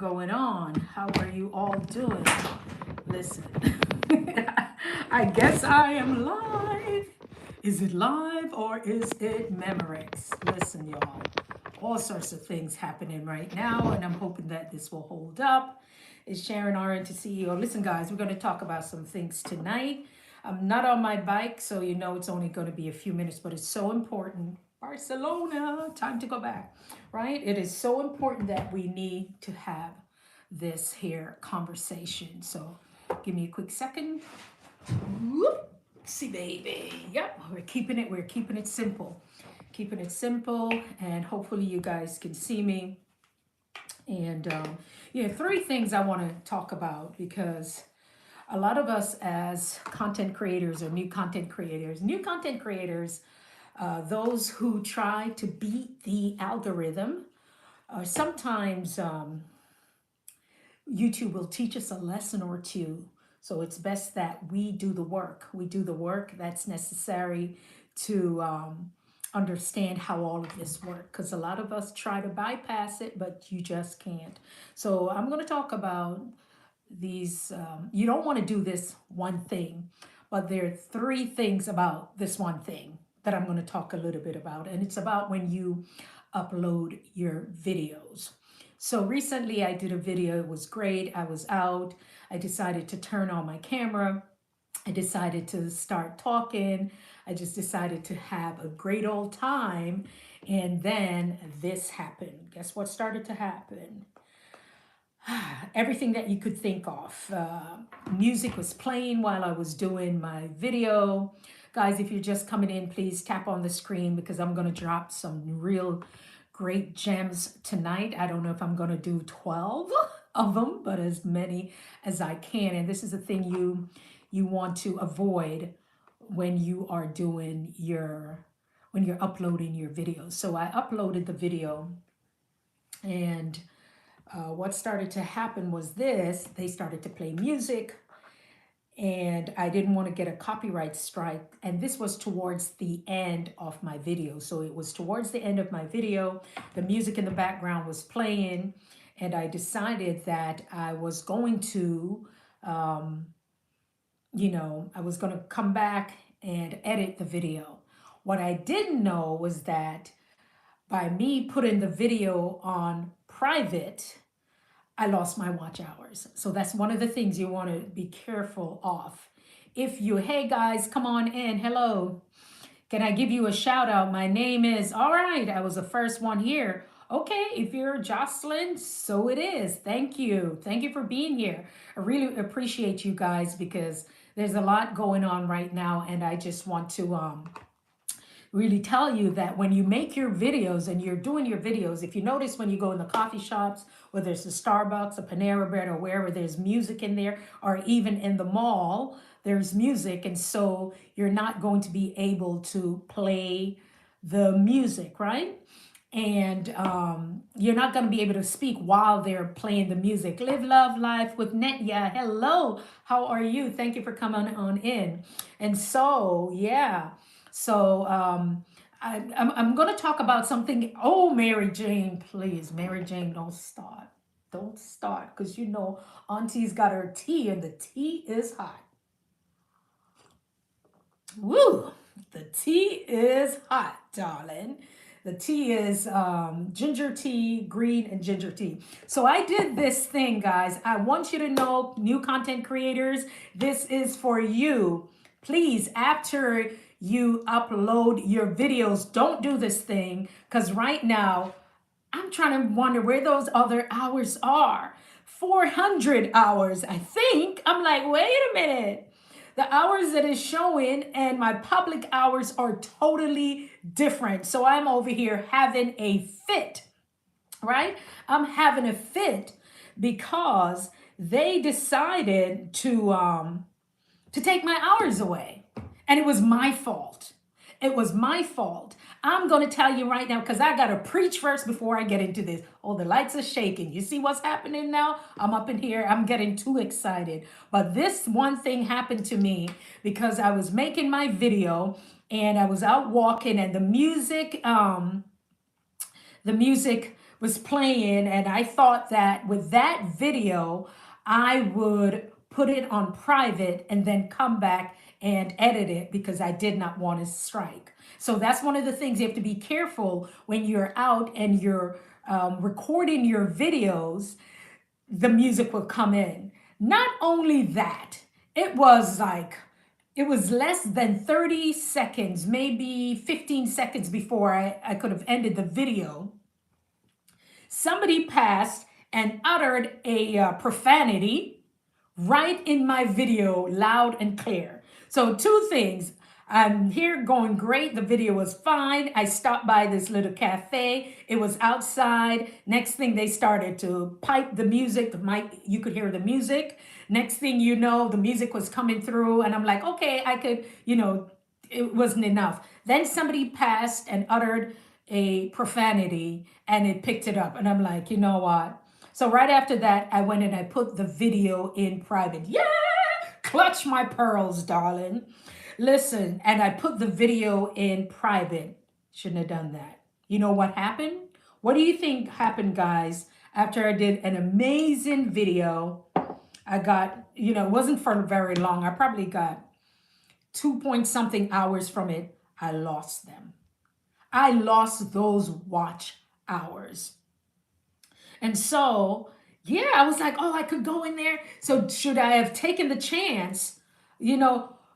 going on? How are you all doing? Listen, I guess I am live. Is it live or is it Memorex? Listen, y'all, all sorts of things happening right now, and I'm hoping that this will hold up. It's Sharon RN CEO. Listen, guys, we're going to talk about some things tonight. I'm not on my bike, so you know it's only going to be a few minutes, but it's so important. Barcelona, time to go back, right? It is so important that we need to have this here conversation. So give me a quick second. Whoop. See, baby. Yep, we're keeping it simple. Keeping it simple, and hopefully you guys can see me. And yeah, three things I want to talk about because a lot of us as content creators or new content creators, those who try to beat the algorithm, sometimes YouTube will teach us a lesson or two. So it's best that we do the work. We do the work that's necessary to understand how all of this works. Because a lot of us try to bypass it, but you just can't. So I'm going to talk about these. You don't want to do this one thing, but there are three things about this one thing that I'm going to talk a little bit about. And it's about when you upload your videos. So recently I did a video, it was great. I was out, I decided to turn on my camera. I decided to start talking. I just decided to have a great old time. And then this happened. Guess what started to happen? Everything that you could think of. Music was playing while I was doing my video. Guys, if you're just coming in, please tap on the screen because I'm going to drop some real great gems tonight. I don't know if I'm going to do 12 of them, but as many as I can. And this is the thing you want to avoid when you are doing when you're uploading your videos. So I uploaded the video, and what started to happen was this. They started to play music, and I didn't want to get a copyright strike. And this was towards the end of my video. So it was towards the end of my video. The music in the background was playing, and I decided that I was going to, I was going to come back and edit the video. What I didn't know was that by me putting the video on private, I lost my watch hours. So that's one of the things you want to be careful of. Hey guys, come on in. Hello. Can I give you a shout out? My name is, all right, I was the first one here. Okay, if you're Jocelyn, so it is. Thank you. Thank you for being here. I really appreciate you guys because there's a lot going on right now, and I just want to really tell you that when you make your videos and you're doing your videos, if you notice when you go in the coffee shops, whether it's a Starbucks, a Panera Bread, or wherever there's music in there, or even in the mall, there's music. And so you're not going to be able to play the music, right? And you're not going to be able to speak while they're playing the music. Live, love, life with Netya. Hello, how are you? Thank you for coming on in. And so, yeah. So I'm going to talk about something. Oh, Mary Jane, please. Mary Jane, don't start. Don't start. Because you know Auntie's got her tea and the tea is hot. Woo! The tea is hot, darling. The tea is ginger tea, green and ginger tea. So I did this thing, guys. I want you to know, new content creators, this is for you. Please, after you upload your videos, don't do this thing, because right now I'm trying to wonder where those other hours are. 400 hours, I think. I'm like, wait a minute. The hours that is showing and my public hours are totally different. So I'm over here having a fit, right? I'm having a fit because they decided to take my hours away. And it was my fault. It was my fault. I'm going to tell you right now, because I got to preach first before I get into this. Oh, the lights are shaking. You see what's happening now? I'm up in here. I'm getting too excited. But this one thing happened to me because I was making my video and I was out walking, and the music was playing, and I thought that with that video, I would put it on private and then come back and edit it because I did not want to strike. So that's one of the things you have to be careful when you're out and you're recording your videos. The music will come in. Not only that, it was like, it was less than 30 seconds, maybe 15 seconds before I could have ended the video. Somebody passed and uttered a profanity right in my video, loud and clear. So two things. I'm here going great. The video was fine. I stopped by this little cafe. It was outside. Next thing, they started to pipe the music. The mic, you could hear the music. Next thing you know, the music was coming through, and I'm like, okay, I could, it wasn't enough. Then somebody passed and uttered a profanity, and it picked it up. And I'm like, you know what? So right after that, I went and I put the video in private. Yeah, clutch my pearls, darling. Listen, and I put the video in private. Shouldn't have done that. You know what happened? What do you think happened, guys? After I did an amazing video, I got, it wasn't for very long. I probably got 2 point something hours from it. I lost them. I lost those watch hours. And so, yeah, I was like, oh, I could go in there. So should I have taken the chance?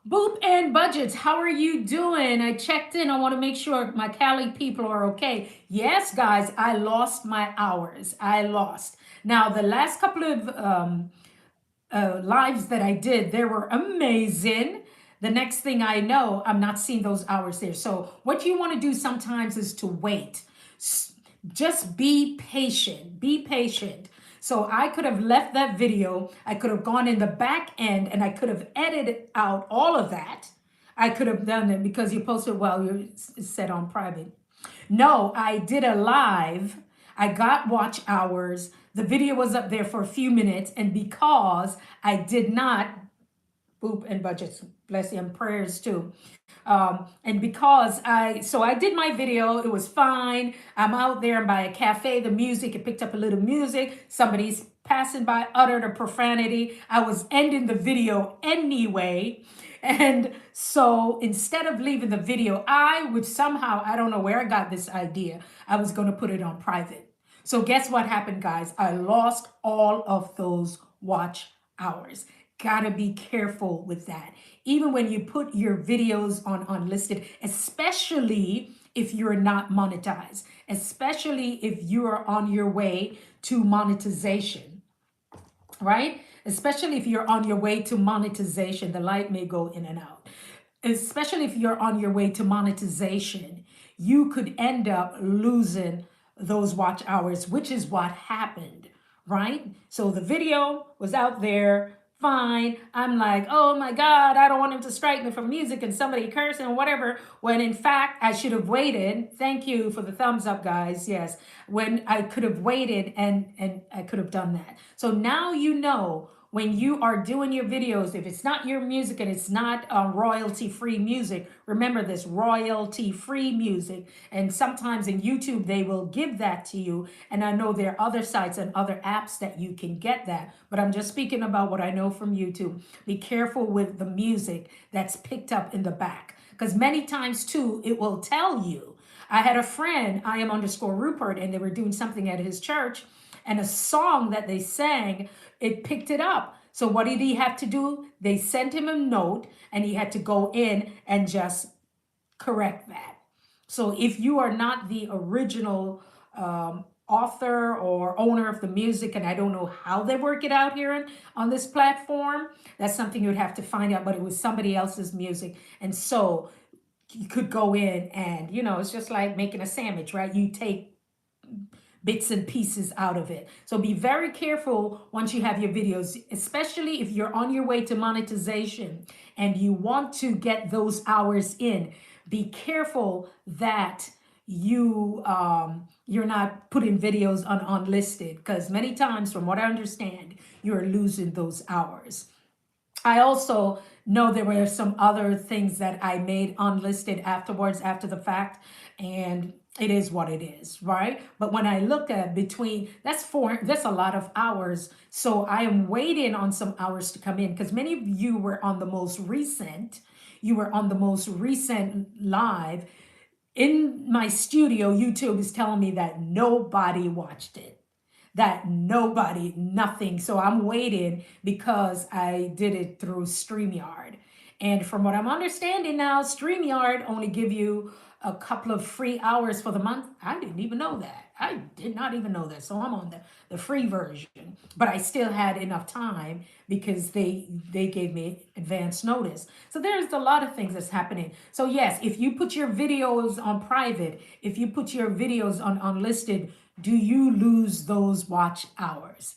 Boop and Budgets, how are you doing? I checked in. I want to make sure my Cali people are okay. Yes, guys, I lost my hours. I lost. Now, the last couple of lives that I did, they were amazing. The next thing I know, I'm not seeing those hours there. So what you want to do sometimes is to wait. Just be patient. Be patient. So I could have left that video. I could have gone in the back end and I could have edited out all of that. I could have done it because you posted, well, you're set on private. No, I did a live. I got watch hours. The video was up there for a few minutes. And because I did not, Boop and Budgets, bless you, and prayers too. And because I did my video, it was fine. I'm out there by a cafe, the music, it picked up a little music. Somebody's passing by, uttered a profanity. I was ending the video anyway. And so instead of leaving the video, I would somehow, I don't know where I got this idea, I was going to put it on private. So guess what happened, guys? I lost all of those watch hours. Gotta be careful with that. Even when you put your videos on unlisted, especially if you're not monetized, especially if you're on your way to monetization, right? Especially if you're on your way to monetization, the light may go in and out. Especially if you're on your way to monetization, you could end up losing those watch hours, which is what happened, right? So the video was out there, fine. I'm like, oh my God, I don't want him to strike me for music and somebody cursing or whatever. When in fact, I should have waited. Thank you for the thumbs up, guys. Yes. When I could have waited and I could have done that. So now you know when you are doing your videos, if it's not your music and it's not royalty-free music, remember this, royalty-free music. And sometimes in YouTube, they will give that to you. And I know there are other sites and other apps that you can get that. But I'm just speaking about what I know from YouTube. Be careful with the music that's picked up in the back. Because many times, too, it will tell you. I had a friend, I am_Rupert, and they were doing something at his church. And a song that they sang, it picked it up. So what did he have to do? They sent him a note and he had to go in and just correct that. So if you are not the original author or owner of the music, and I don't know how they work it out here on this platform, that's something you would have to find out, but it was somebody else's music. And so you could go in and, it's just like making a sandwich, right? You take bits and pieces out of it. So be very careful once you have your videos, especially if you're on your way to monetization and you want to get those hours in. Be careful that you're not putting videos on unlisted, because many times, from what I understand, you're losing those hours. I also know there were some other things that I made unlisted afterwards, after the fact, and it is what it is, right? But when I look at between, that's a lot of hours. So I am waiting on some hours to come in because many of you were on the most recent, live. In my studio, YouTube is telling me that nobody watched it, nothing. So I'm waiting because I did it through StreamYard. And from what I'm understanding now, StreamYard only give you a couple of free hours for the month. I didn't even know that. I did not even know that. So I'm on the free version. But I still had enough time because they gave me advance notice. So there's a lot of things that's happening. So yes, if you put your videos on private, if you put your videos on unlisted, do you lose those watch hours?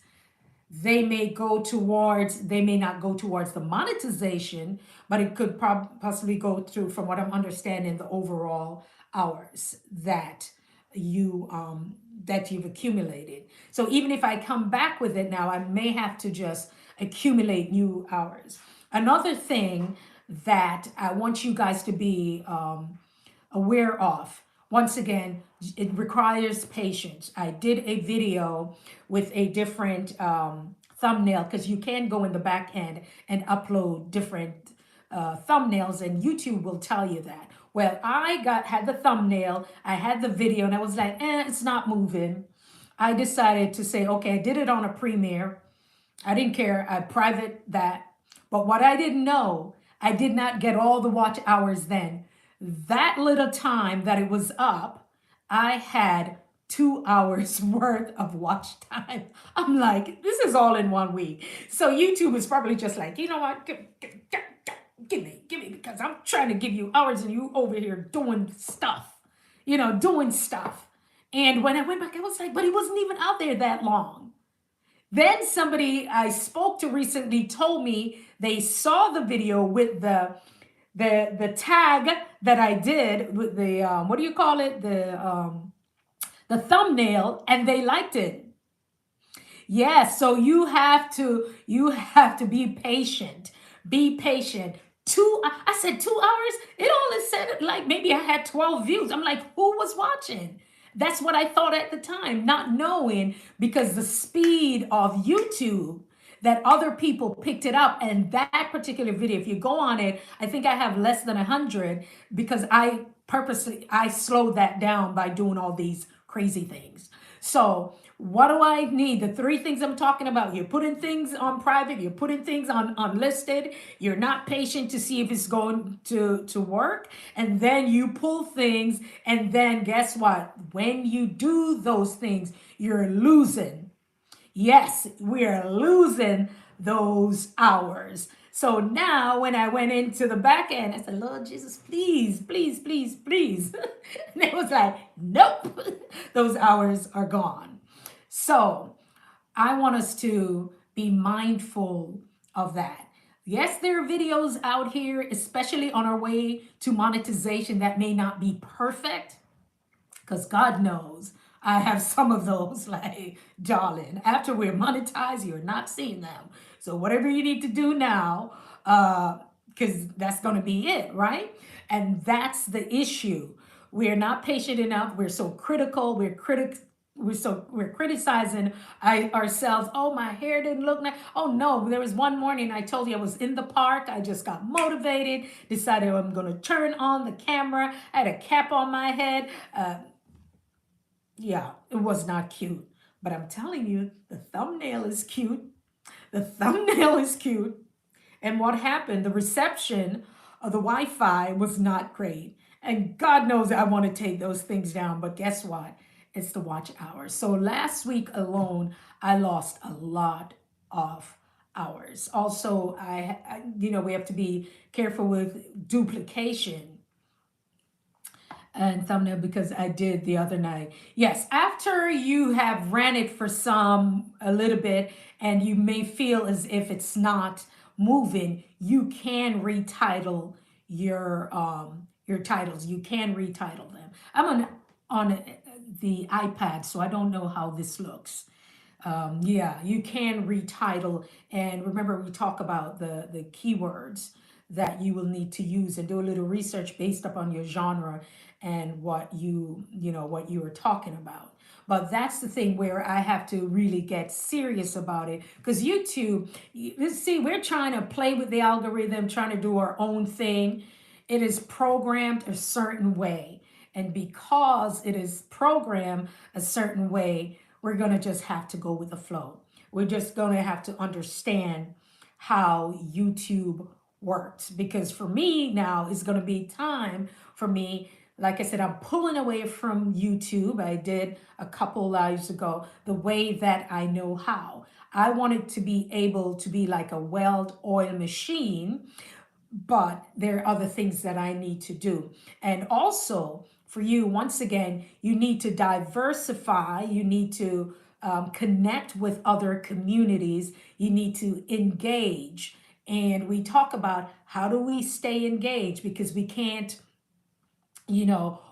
They may not go towards the monetization, but it could possibly go through, from what I'm understanding, the overall hours that you've accumulated. So even if I come back with it now, I may have to just accumulate new hours. Another thing that I want you guys to be aware of. Once again, it requires patience. I did a video with a different thumbnail because you can go in the back end and upload different thumbnails, and YouTube will tell you that. Well, had the thumbnail, I had the video, and I was like, it's not moving. I decided to say, okay, I did it on a premiere. I didn't care. I private that. But what I didn't know, I did not get all the watch hours then. That little time that it was up, I had 2 hours worth of watch time. I'm like, this is all in 1 week. So YouTube is probably just like, you know what? Give me, because I'm trying to give you hours and you over here doing stuff, doing stuff. And when I went back, I was like, but he wasn't even out there that long. Then somebody I spoke to recently told me they saw the video with the tag that I did with the what do you call it, the thumbnail, and they liked it. Yes, so you have to be patient. Be patient. I said 2 hours. It only said like maybe I had 12 views. I'm like, who was watching? That's what I thought at the time, not knowing, because the speed of YouTube, that other people picked it up. And that particular video, if you go on it, I think I have less than 100 because I slowed that down by doing all these crazy things. So what do I need? The three things I'm talking about. You're putting things on private. You're putting things on unlisted. You're not patient to see if it's going to work. And then you pull things. And then guess what? When you do those things, you're losing. Yes, we are losing those hours. So now when I went into the back end, I said, Lord Jesus, please, please, please, please. And it was like, nope, those hours are gone. So I want us to be mindful of that. Yes, there are videos out here, especially on our way to monetization, that may not be perfect, because God knows I have some of those, like, darling, after we're monetized, you're not seeing them. So whatever you need to do now, because that's going to be it, right? And that's the issue. We're not patient enough. We're so critical. We're criticizing ourselves. Oh, my hair didn't look nice. Oh no, there was one morning I told you I was in the park. I just got motivated, decided I'm going to turn on the camera. I had a cap on my head. Yeah, it was not cute. But I'm telling you, the thumbnail is cute. The thumbnail is cute. And what happened? The reception of the Wi-Fi was not great. And God knows I want to take those things down. But guess what? It's the watch hours. So last week alone, I lost a lot of hours. Also, we have to be careful with duplication and thumbnail, because I did the other night. Yes, after you have ran it for a little bit, and you may feel as if it's not moving, you can retitle your titles. You can retitle them. I'm on the iPad, so I don't know how this looks. Yeah, you can retitle, and remember we talk about the keywords that you will need to use, and do a little research based upon your genre and what what you are talking about. But that's the thing where I have to really get serious about it, because YouTube, see, we're trying to play with the algorithm, trying to do our own thing. It is programmed a certain way. And because it is programmed a certain way, we're going to just have to go with the flow. We're just going to have to understand how YouTube works. Because for me now, it's going to be time for me. Like I said, I'm pulling away from YouTube. I did a couple lives ago, the way that I know how. I wanted to be able to be like a well-oiled machine, but there are other things that I need to do. And also for you, once again, you need to diversify, you need to connect with other communities, you need to engage. And we talk about how do we stay engaged, because we can't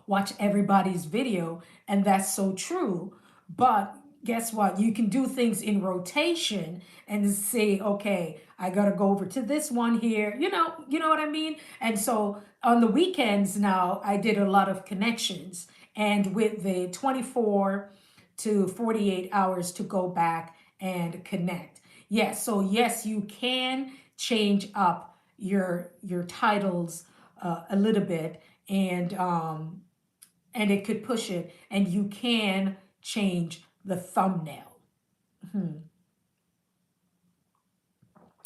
watch everybody's video. And that's so true. But guess what? You can do things in rotation and say, okay, I got to go over to this one here. You know what I mean? And so on the weekends now, I did a lot of connections. And with the 24 to 48 hours to go back and connect. Yes, so yes, you can change up your titles a little bit, and it could push it, and you can change the thumbnail.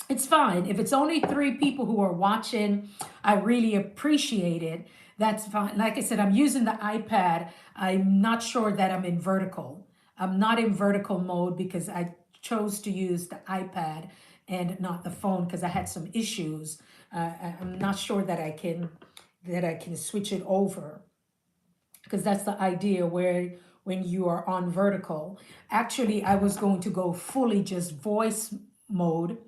It's fine if it's only 3 people who are watching. I really appreciate it. That's fine. Like I said, I'm using the iPad. I'm not sure that I'm in vertical. I'm not in vertical mode because I chose to use the iPad and not the phone because I had some issues. I'm not sure that I can switch it over, because that's the idea where when you are on vertical. Actually, I was going to go fully just voice mode.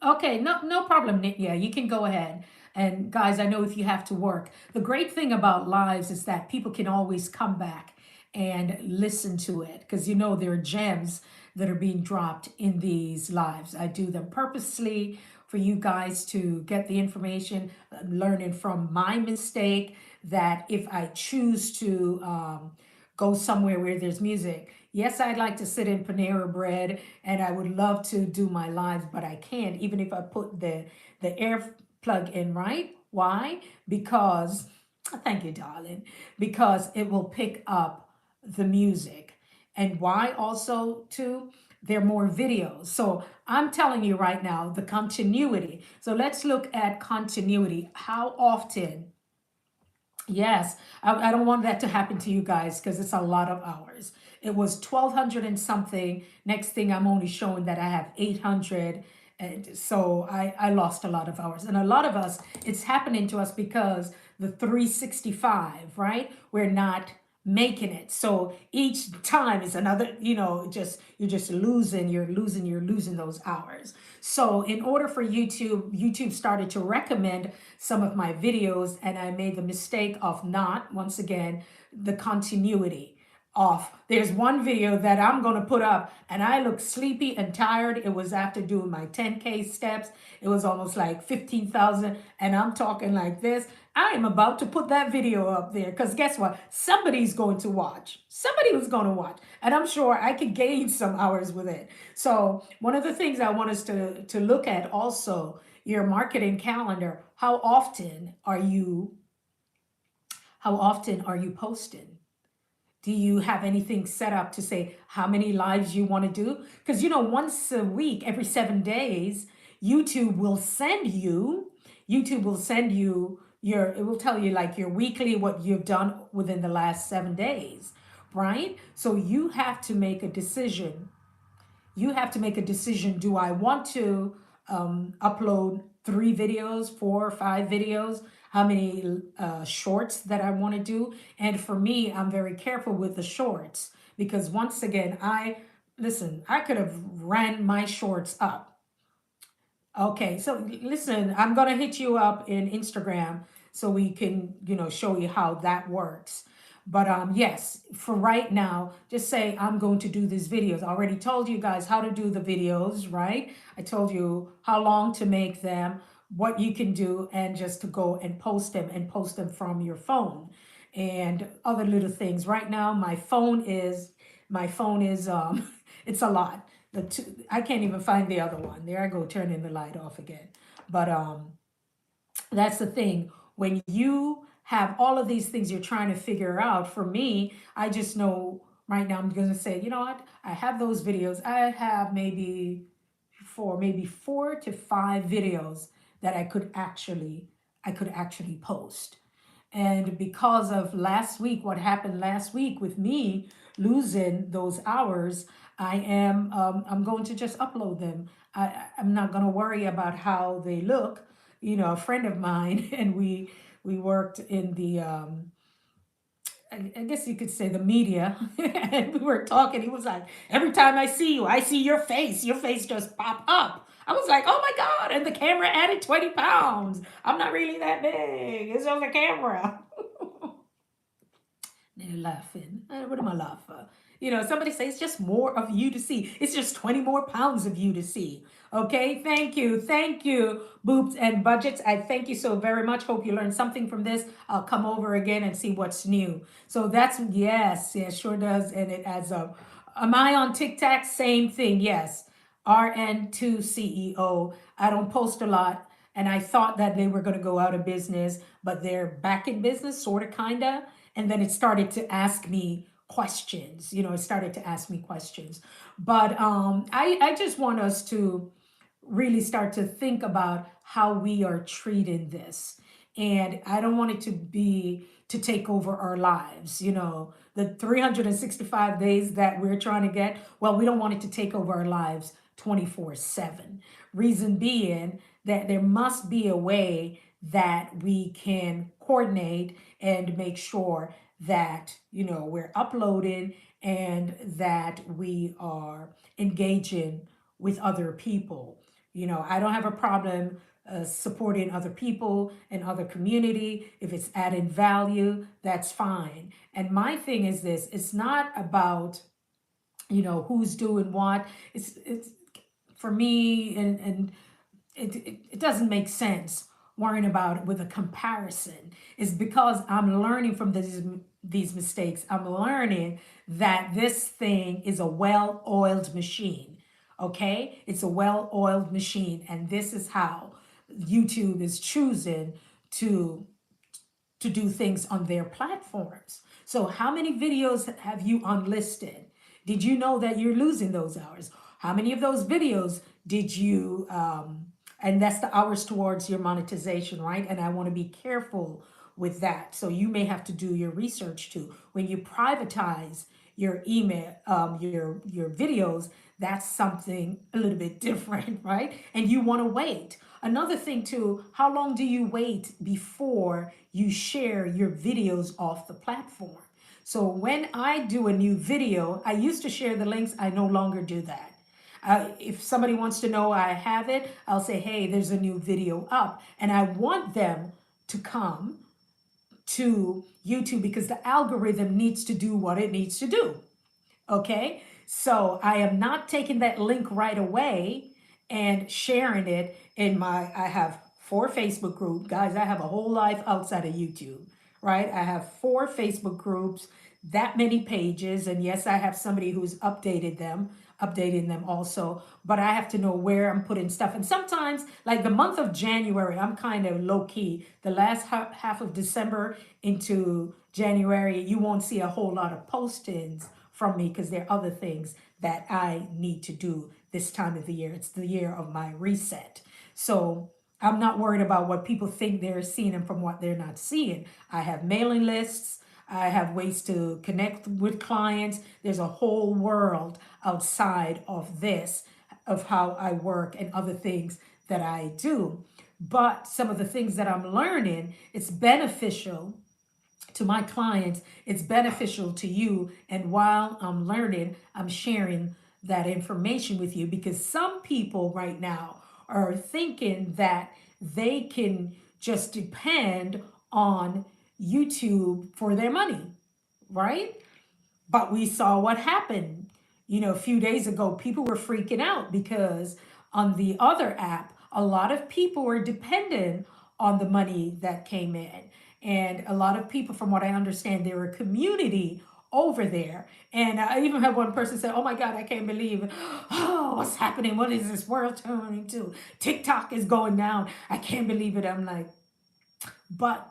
Okay, no problem, Nick. Yeah, you can go ahead. And guys, I know if you have to work, the great thing about lives is that people can always come back and listen to it, because there are gems that are being dropped in these lives. I do them purposely for you guys to get the information, learning from my mistake, that if I choose to go somewhere where there's music. Yes, I'd like to sit in Panera Bread and I would love to do my lives, but I can't, even if I put the air plug in, right? Why? Because, thank you, darling, because it will pick up the music. And why also, too? There are more videos. So I'm telling you right now, the continuity. So let's look at continuity. How often. Yes, I don't want that to happen to you guys because it's a lot of hours. It was 1,200 and something. Next thing, I'm only showing that I have 800. And so I lost a lot of hours. And a lot of us, it's happening to us because the 365, right? We're not making it. So each time is another, you're losing those hours. So in order for YouTube started to recommend some of my videos, and I made the mistake of not, once again, the continuity off. There's one video that I'm going to put up and I look sleepy and tired. It was after doing my 10K steps. It was almost like 15,000, and I'm talking like this. I am about to put that video up there because guess what? Somebody's going to watch. Somebody was going to watch. And I'm sure I could gain some hours with it. So one of the things I want us to look at also, your marketing calendar. How often are you posting? Do you have anything set up to say how many lives you want to do? Because, once a week, every 7 days, YouTube will send you it will tell you like your weekly, what you've done within the last 7 days, right? So you have to make a decision. Do I want to upload 3 videos, 4 or 5 videos? How many shorts that I want to do? And for me, I'm very careful with the shorts because once again, I could have ran my shorts up. Okay, so listen, I'm gonna hit you up in Instagram so we can, show you how that works. But yes, for right now, just say I'm going to do these videos. I already told you guys how to do the videos, right? I told you how long to make them, what you can do, and just to go and post them from your phone and other little things. Right now, my phone is it's a lot. I can't even find the other one. There I go, turning the light off again. But that's the thing. When you have all of these things you're trying to figure out, for me, I just know right now I'm going to say, you know what? I have those videos. I have maybe 4 to 5 videos that I could actually post. And because of last week, what happened last week with me losing those hours, I'm going to just upload them. I'm not going to worry about how they look. A friend of mine, and we worked in the I guess you could say the media, and we were talking. He was like, every time I see you, I see your face just pop up. I was like, oh my God. And the camera added 20 pounds. I'm not really that big. It's on the camera. They're laughing. What am I laughing for? Somebody say it's just more of you to see. It's just 20 more pounds of you to see. Okay, thank you. Thank you, Boobs and Budgets. I thank you so very much. Hope you learned something from this. I'll come over again and see what's new. So yes, sure does. And it adds up. Am I on TikTok? Same thing, yes. RN2CEO. I don't post a lot. And I thought that they were going to go out of business, but they're back in business, sort of, kind of. And then it started to ask me questions. It started to ask me questions. But I just want us to really start to think about how we are treating this. And I don't want it to take over our lives. The 365 days that we're trying to get, well, we don't want it to take over our lives 24/7. Reason being that there must be a way that we can coordinate and make sure that we're uploading and that we are engaging with other people. I don't have a problem supporting other people and other community. If it's adding value, that's fine. And my thing is this: it's not about who's doing what. It's for me, and it doesn't make sense worrying about it with a comparison. Is because I'm learning from these mistakes. I'm learning that this thing is a well-oiled machine. Okay, it's a well-oiled machine, and this is how YouTube is choosing to do things on their platforms. So how many videos have you unlisted? Did you know that you're losing those hours? How many of those videos did you, and that's the hours towards your monetization, right? And I want to be careful with that. So you may have to do your research too. When you privatize your email, your videos, that's something a little bit different, right? And you want to wait. Another thing too, how long do you wait before you share your videos off the platform? So when I do a new video, I used to share the links. I no longer do that. If somebody wants to know I have it, I'll say, hey, there's a new video up. And I want them to come to YouTube because the algorithm needs to do what it needs to do. Okay, so I am not taking that link right away and sharing it I have 4 Facebook groups. Guys, I have a whole life outside of YouTube, right? I have 4 Facebook groups, that many pages. And yes, I have somebody who's updating them also, but I have to know where I'm putting stuff. And sometimes, like the month of January, I'm kind of low key. The last half of December into January, you won't see a whole lot of postings from me because there are other things that I need to do this time of the year. It's the year of my reset. So I'm not worried about what people think they're seeing and from what they're not seeing. I have mailing lists. I have ways to connect with clients. There's a whole world outside of this, of how I work and other things that I do. But some of the things that I'm learning, it's beneficial to my clients, it's beneficial to you. And while I'm learning, I'm sharing that information with you because some people right now are thinking that they can just depend on YouTube for their money, right? But we saw what happened. A few days ago, people were freaking out because on the other app, a lot of people were dependent on the money that came in. And a lot of people, from what I understand, they were a community over there. And I even had one person say, "Oh my God, I can't believe it. Oh, what's happening? What is this world turning to? TikTok is going down. I can't believe it." I'm like, but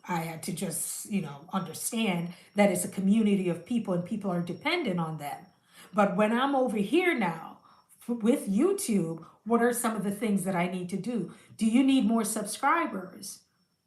I had to just, understand that it's a community of people and people are dependent on them. But when I'm over here now with YouTube, what are some of the things that I need to do? Do you need more subscribers?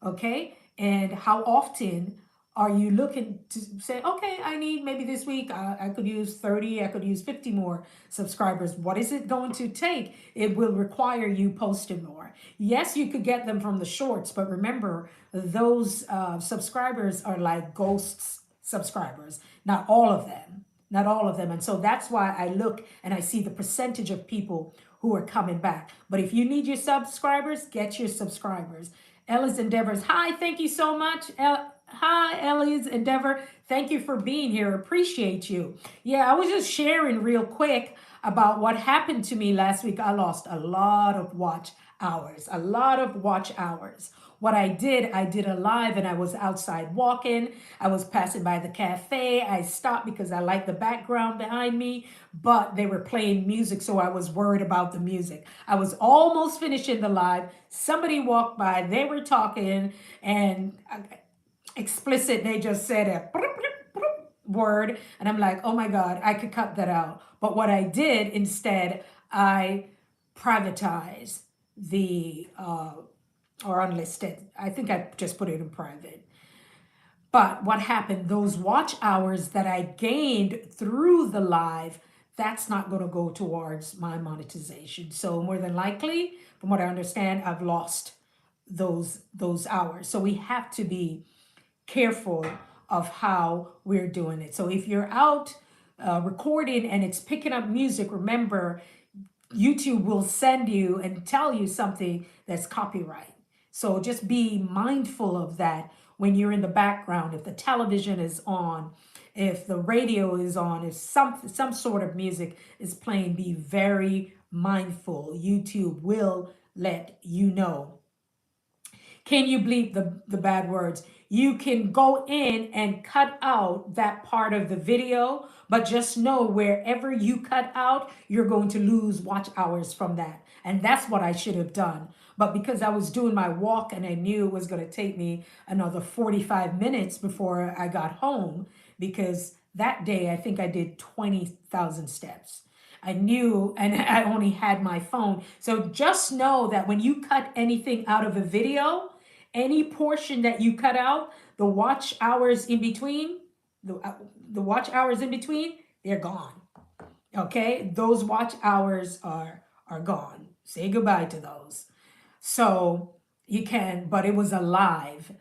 Okay. And how often are you looking to say, okay, I need maybe this week, I could use 30, I could use 50 more subscribers. What is it going to take? It will require you posting more. Yes, you could get them from the shorts, but remember, those subscribers are like ghosts subscribers, not all of them. Not all of them. And so that's why I look and I see the percentage of people who are coming back. But if you need your subscribers, get your subscribers. Ellie's Endeavors. Hi, thank you so much. Hi, Ellie's Endeavor. Thank you for being here. Appreciate you. Yeah, I was just sharing real quick about what happened to me last week. I lost a lot of watch hours, a lot of watch hours. What I did a live and I was outside walking. I was passing by the cafe. I stopped because I liked the background behind me, but they were playing music, so I was worried about the music. I was almost finishing the live. Somebody walked by, they were talking, and explicit, they just said a word, and I'm like, oh my God, I could cut that out. But what I did instead, I privatized the or unlisted. I think I just put it in private. But what happened, those watch hours that I gained through the live, that's not going to go towards my monetization. So more than likely, from what I understand, I've lost those hours. So we have to be careful of how we're doing it. So if you're out recording and it's picking up music, remember YouTube will send you and tell you something that's copyright. So just be mindful of that when you're in the background. If the television is on, if the radio is on, if some sort of music is playing, be very mindful. YouTube will let you know. Can you bleep the bad words? You can go in and cut out that part of the video, but just know wherever you cut out, you're going to lose watch hours from that. And that's what I should have done. But because I was doing my walk and I knew it was going to take me another 45 minutes before I got home, because that day I think I did 20,000 steps. I knew, and I only had my phone. So just know that when you cut anything out of a video, any portion that you cut out, the watch hours in between, the watch hours in between, they're gone. Okay, those watch hours are gone. Say goodbye to those. So you can, but it was a live.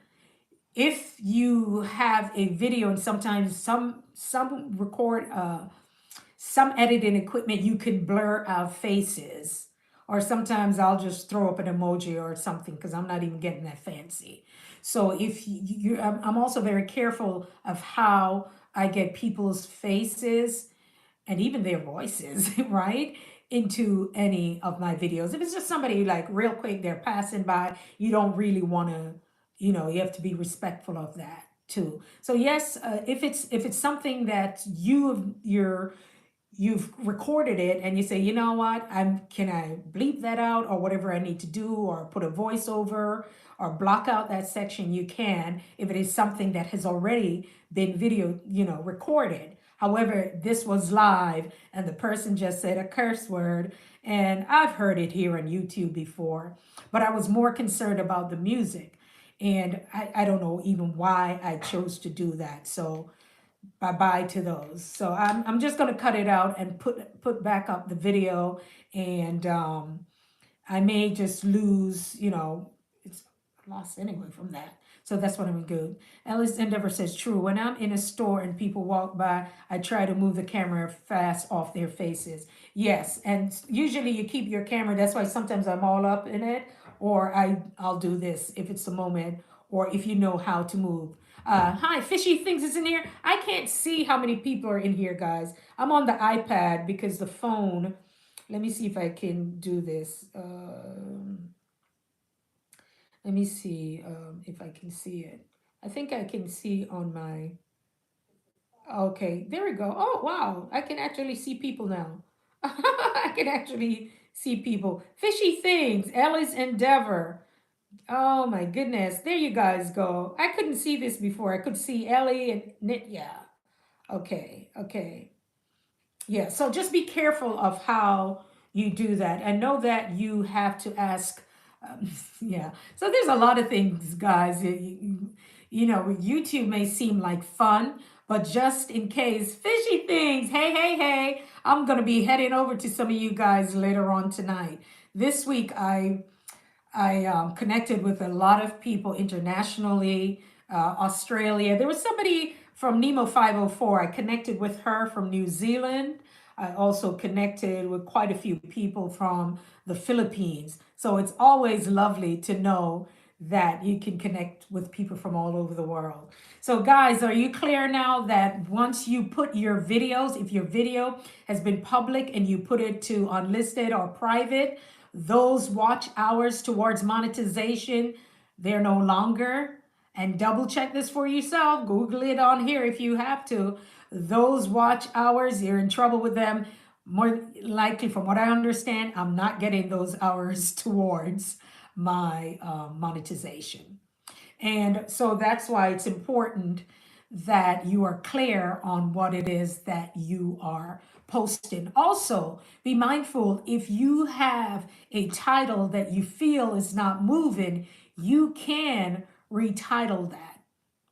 If you have a video, and sometimes some record some editing equipment, you can blur out faces, or sometimes I'll just throw up an emoji or something because I'm not even getting that fancy. So if I'm also very careful of how I get people's faces and even their voices, right, into any of my videos. If it's just somebody like real quick, they're passing by, you don't really want to, you have to be respectful of that too. So yes, if it's something that you've recorded it and you say, you know what, can I bleep that out or whatever I need to do, or put a voiceover or block out that section, you can, if it is something that has already been recorded. However, this was live and the person just said a curse word, and I've heard it here on YouTube before, but I was more concerned about the music, and I don't know even why I chose to do that. So bye-bye to those. So I'm just going to cut it out and put back up the video, and I may just lose, it's lost anyway from that. So that's what I'm going to do. Ellis Endeavor says, true. When I'm in a store and people walk by, I try to move the camera fast off their faces. Yes, and usually you keep your camera. That's why sometimes I'm all up in it, or I'll do this if it's the moment, or if you know how to move. Hi, Fishy Things is in here. I can't see how many people are in here, guys. I'm on the iPad because the phone. Let me see if I can do this. Let me see if I can see it. I think I can see on my. Okay, there we go. Oh, wow. I can actually see people now. I can actually see people. Fishy Things, Ellis Endeavor. Oh my goodness. There you guys go. I couldn't see this before. I could see Ellie and Nit. Yeah. Okay. Okay. Yeah. So just be careful of how you do that. And know that you have to ask. Yeah. So there's a lot of things, guys. You know, YouTube may seem like fun, but just in case, Fishy Things. Hey, hey, hey. I'm going to be heading over to some of you guys later on tonight. This week, I connected with a lot of people internationally, Australia. There was somebody from Nemo 504. I connected with her from New Zealand. I also connected with quite a few people from the Philippines. So it's always lovely to know that you can connect with people from all over the world. So, guys, are you clear now that once you put your videos, if your video has been public and you put it to unlisted or private, those watch hours towards monetization, they're no longer. And double check this for yourself. Google it on here if you have to. Those watch hours, you're in trouble with them. More likely, from what I understand, I'm not getting those hours towards my monetization. And so that's why it's important that you are clear on what it is that you are posting. Also, be mindful if you have a title that you feel is not moving, you can retitle that.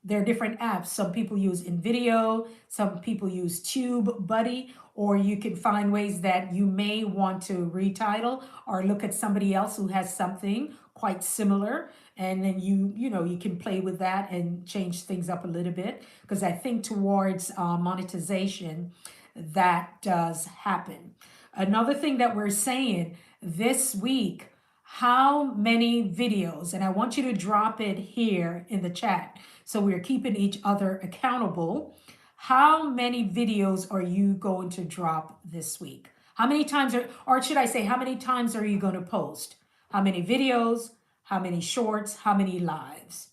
There are different apps. Some people use InVideo, some people use TubeBuddy, or you can find ways that you may want to retitle or look at somebody else who has something quite similar, and then you can play with that and change things up a little bit, because I think towards monetization that does happen. Another thing that we're saying this week, how many videos, and I want you to drop it here in the chat so we're keeping each other accountable. How many videos are you going to drop this week? How many times or should I say, how many times are you going to post? How many videos? How many shorts? How many lives?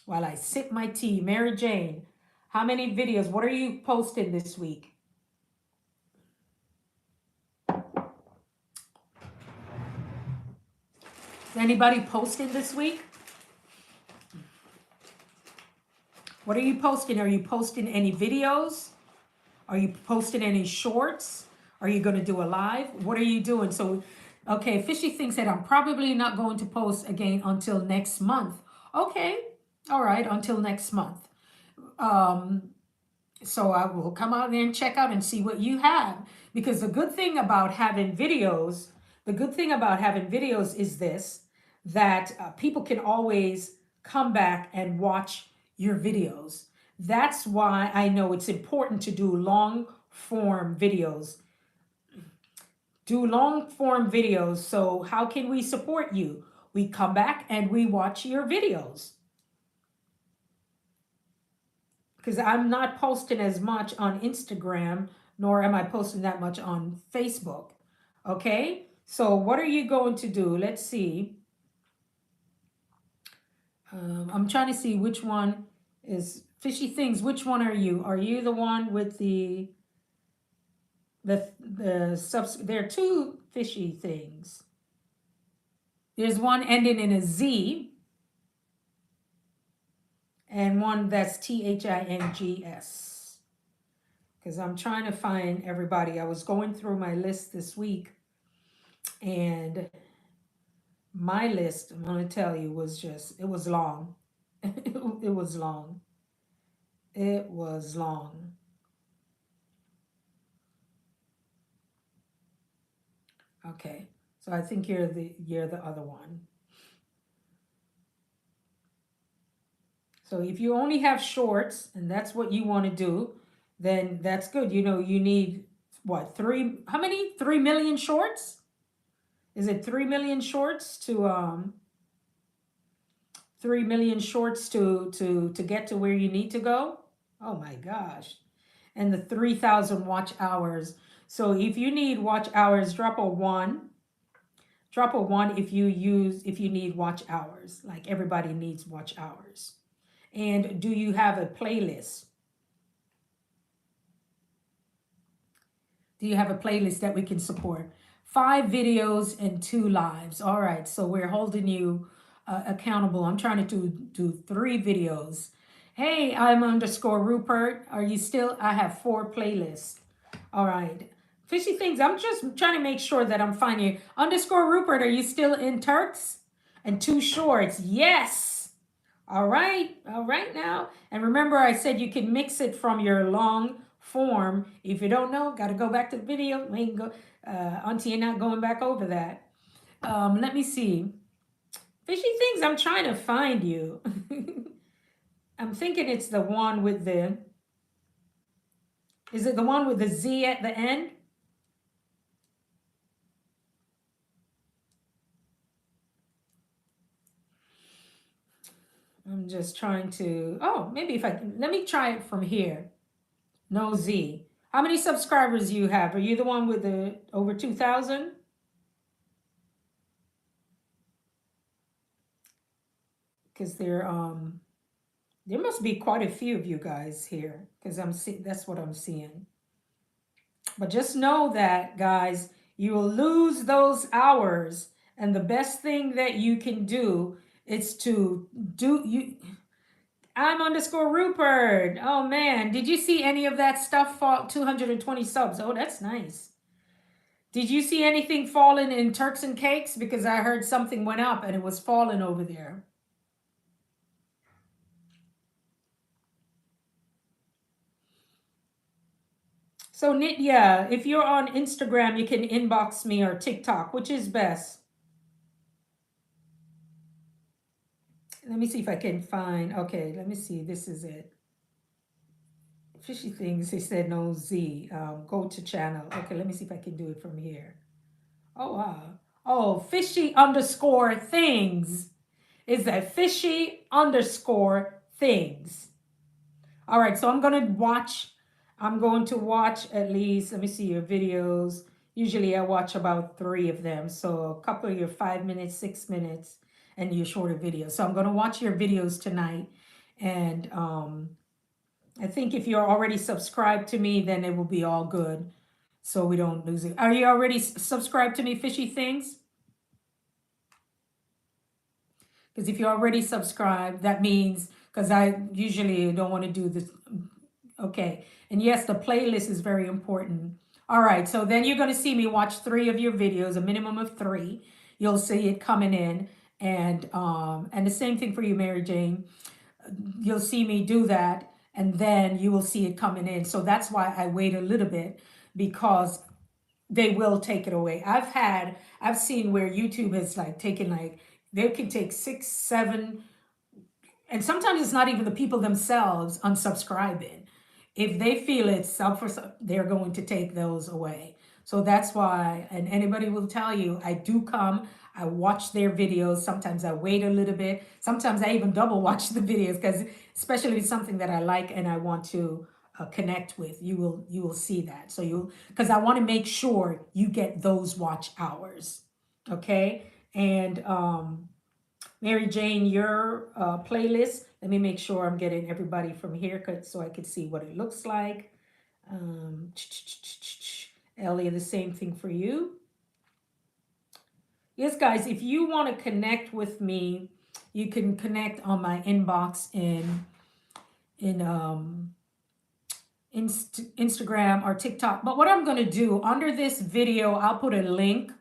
While I sip my tea, Mary Jane, how many videos? What are you posting this week? Is anybody posting this week? What are you posting? Are you posting any videos? Are you posting any shorts? Are you going to do a live? What are you doing? So, okay, Fishy thinks that I'm probably not going to post again until next month. Okay, all right, until next month. So I will come out there and check out and see what you have. Because the good thing about having videos, is this, that people can always come back and watch your videos. That's why I know it's important to do long form videos. Do long form videos. So how can we support you? We come back and we watch your videos. Because I'm not posting as much on Instagram, nor am I posting that much on Facebook. Okay, so what are you going to do? Let's see. I'm trying to see which one is Fishy Things. Which one are you? Are you the one with there are two Fishy Things. There's one ending in a Z and one that's THINGS. Because I'm trying to find everybody. I was going through my list this week, and my list, I'm going to tell you, it was long. It was long. It was long. Okay. So I think you're the other one. So if you only have shorts and that's what you want to do, then that's good. You know, you need what, how many? 3 million shorts? Is it 3 million shorts 3 million shorts to get to where you need to go. Oh my gosh. And the 3,000 watch hours. So if you need watch hours, drop a 1. Drop a 1 if you need watch hours. Like everybody needs watch hours. And do you have a playlist? Do you have a playlist that we can support? 5 videos and 2 lives. All right, so we're holding you accountable. I'm trying to do 3 videos. Hey, I'm underscore Rupert. Are you still? I have 4 playlists. All right. Fishy things. I'm just trying to make sure that I'm finding underscore Rupert. Are you still in Turks? And 2 shorts. Yes. All right. All right now. And remember, I said you can mix it from your long form. If you don't know, got to go back to the video. We can go, Auntie, you're not going back over that. Let me see. Fishy things, I'm trying to find you. I'm thinking it's the one with the, is it the one with the Z at the end? I'm just trying to, oh, maybe if I can, let me try it from here. No Z. How many subscribers do you have? Are you the one with the over 2,000? Because there must be quite a few of you guys here because that's what I'm seeing. But just know that, guys, you will lose those hours, and the best thing that you can do is to do you. I'm underscore Rupert. Oh man, did you see any of that stuff fall 220 subs? Oh, that's nice. Did you see anything falling in Turks and Cakes? Because I heard something went up and it was falling over there. So Nitya, if you're on Instagram, you can inbox me, or TikTok, which is best. Let me see if I can find, okay, let me see, this is it. Fishy things, he said no Z, go to channel. Okay, let me see if I can do it from here. Oh, wow. Oh, fishy underscore things. Is that fishy underscore things? All right, so I'm going to watch at least, let me see your videos. Usually I watch about 3 of them. So a couple of your 5 minutes, 6 minutes, and your shorter videos. So I'm going to watch your videos tonight. And I think if you're already subscribed to me, then it will be all good. So we don't lose it. Are you already subscribed to me, Fishy Things? Because if you're already subscribed, that means, because I usually don't want to do this. Okay. And yes, the playlist is very important. All right. So then you're going to see me watch 3 of your videos, a minimum of 3. You'll see it coming in. And the same thing for you, Mary Jane. You'll see me do that, and then you will see it coming in. So that's why I wait a little bit, because they will take it away. I've seen where YouTube has like taken, like, they can take 6, 7, and sometimes it's not even the people themselves unsubscribing. If they feel it's up for some, they're going to take those away. So that's why, and anybody will tell you, I do come, I watch their videos. Sometimes I wait a little bit. Sometimes I even double watch the videos, because especially if it's something that I like and I want to connect with, you will see that. So because I want to make sure you get those watch hours. Okay. And Mary Jane, your playlist, let me make sure I'm getting everybody from here so I can see what it looks like. Ellie, the same thing for you. Yes, guys, if you want to connect with me, you can connect on my inbox in Instagram or TikTok. But what I'm going to do, under this video, I'll put a link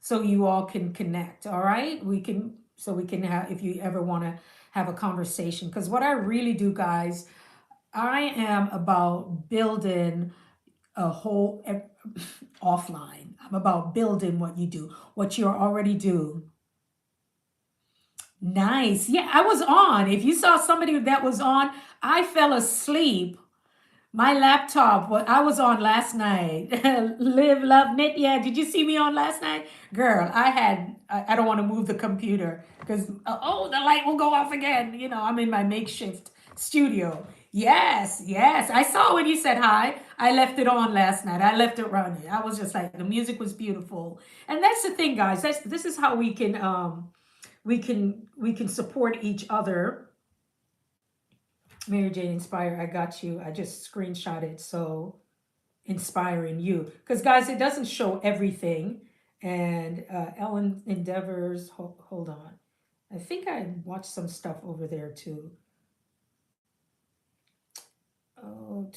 so you all can connect. All right, we can have, if you ever want to have a conversation, because what I really do, guys, I am about building a whole offline. I'm about building what you do, what you already do. Nice. Yeah, I was on. If you saw somebody that was on, I fell asleep My laptop, what I was on last night, Live, Love, Knit. Yeah, did you see me on last night? Girl, I don't want to move the computer because, oh, the light will go off again. You know, I'm in my makeshift studio. Yes, yes. I saw when you said hi. I left it on last night. I left it running. I was just like, the music was beautiful. And that's the thing, guys. This is how we can support each other. Mary Jane Inspire, I got you. I just screenshotted. So inspiring you. Because, guys, it doesn't show everything. And Ellen Endeavors, hold on. I think I watched some stuff over there too. Oh,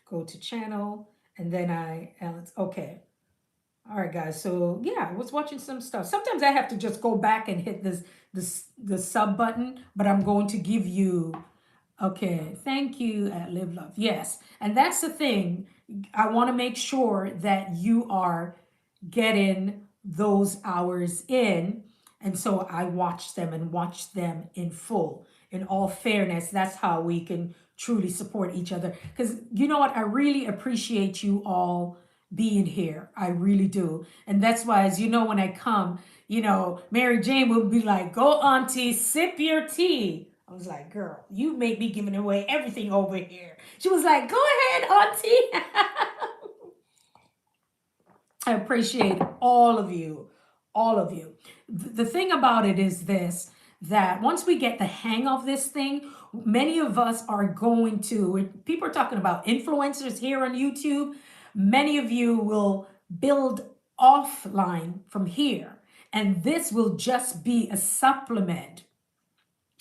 go to channel. And then Ellen's, okay. All right, guys. So yeah, I was watching some stuff. Sometimes I have to just go back and hit the sub button, but I'm going to give you. Okay, thank you at Live Love. Yes, and that's the thing. I want to make sure that you are getting those hours in, and so I watch them and watch them in full. In all fairness, that's how we can truly support each other. Because you know what? I really appreciate you all being here. I really do. And that's why, as you know, when I come, Mary Jane will be like, go, Auntie, sip your tea. I was like, girl, you made me giving away everything over here. She was like, go ahead, Auntie. I appreciate all of you, all of you. The thing about it is this, that once we get the hang of this thing, many of us are going to, people are talking about influencers here on YouTube. Many of you will build offline from here, and this will just be a supplement.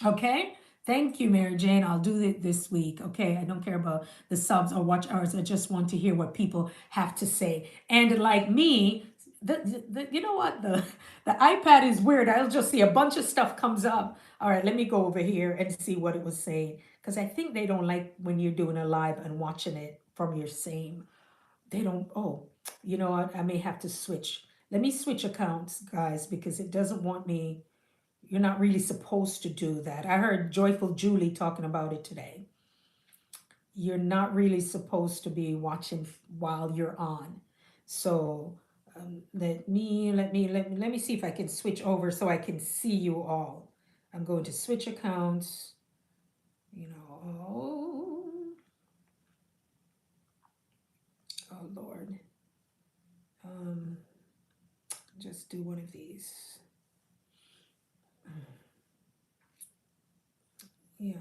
Okay? Thank you, Mary Jane. I'll do it this week. Okay. I don't care about the subs or watch hours. I just want to hear what people have to say. And like me, you know what? The iPad is weird. I'll just see a bunch of stuff comes up. All right, let me go over here and see what it was saying. Because I think they don't like when you're doing a live and watching it from your same. They don't. Oh, you know what? I may have to switch. Let me switch accounts, guys, because it doesn't want me. You're not really supposed to do that. I heard Joyful Julie talking about it today. You're not really supposed to be watching while you're on. So let me see if I can switch over so I can see you all. I'm going to switch accounts. Oh Lord. Just do one of these. Yeah.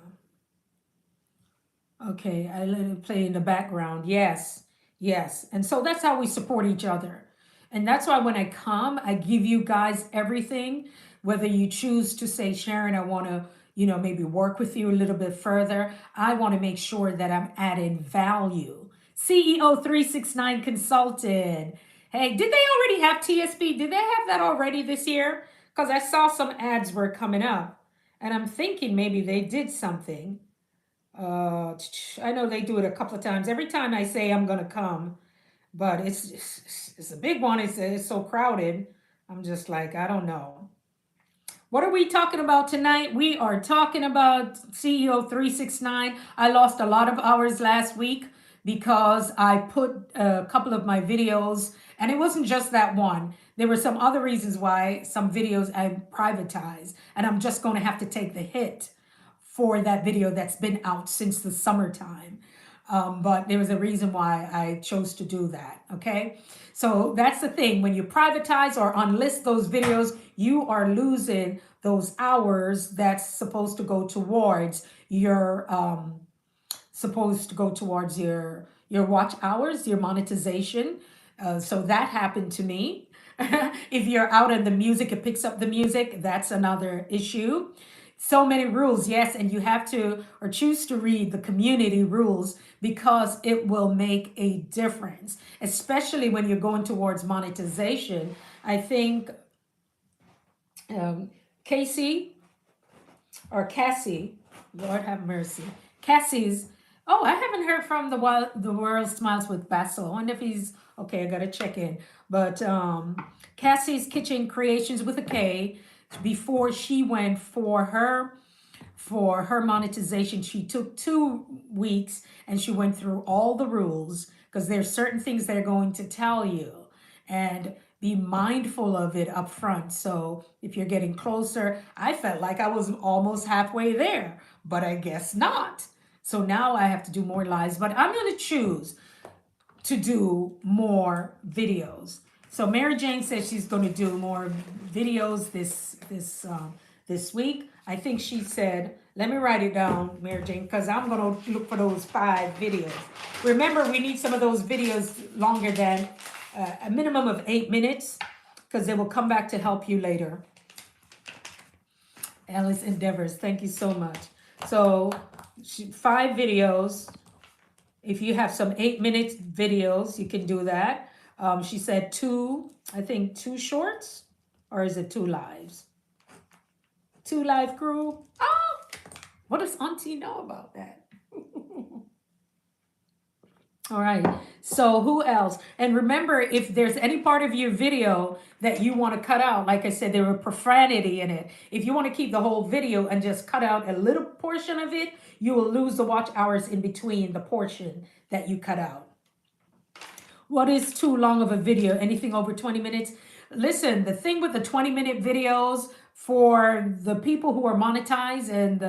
Okay, I let it play in the background. Yes, yes. And so that's how we support each other. And that's why when I come, I give you guys everything, whether you choose to say, Sharon, I want to, maybe work with you a little bit further. I want to make sure that I'm adding value. CEO 369 Consultant. Hey, did they already have TSP? Did they have that already this year? Because I saw some ads were coming up. And I'm thinking maybe they did something. I know they do it a couple of times. Every time I say I'm gonna come, but it's a big one. It's so crowded. I'm just like, I don't know. What are we talking about tonight? We are talking about CEO 369. I lost a lot of hours last week because I put a couple of my videos, and it wasn't just that one. There were some other reasons why some videos I privatized, and I'm just going to have to take the hit for that video that's been out since the summertime. But there was a reason why I chose to do that, okay? So that's the thing. When you privatize or unlist those videos, you are losing those hours that's supposed to go towards your watch hours, your monetization. So that happened to me. If you're out in the music, it picks up the music. That's another issue. So many rules, yes, and you have to or choose to read the community rules because it will make a difference, especially when you're going towards monetization. I think Cassie, Lord have mercy, Cassie's. Oh, I haven't heard from the World Smiles with Basil. I wonder if he's okay. I gotta check in. But Cassie's Kitchen Creations with a K. Before she went for her for her monetization. She took 2 weeks and she went through all the rules, because there's certain things they're going to tell you, and be mindful of it up front. So if you're getting closer, I felt like I was almost halfway there, but I guess not. So now I have to do more lives, but I'm going to choose to do more videos. So Mary Jane says she's going to do more videos this week. I think she said, let me write it down, Mary Jane, because I'm going to look for those 5 videos. Remember, we need some of those videos longer than a minimum of 8 minutes, because they will come back to help you later. Alice Endeavors, thank you so much. So 5 videos. If you have some 8-minute videos, you can do that. She said 2, I think 2 shorts, or is it 2 lives? 2 live crew. Oh, what does Auntie know about that? All right, so who else? And remember, if there's any part of your video that you want to cut out, like I said, there were profanity in it. If you want to keep the whole video and just cut out a little portion of it, you will lose the watch hours in between the portion that you cut out. What is too long of a video? Anything over 20 minutes? Listen, the thing with the 20-minute videos, for the people who are monetized and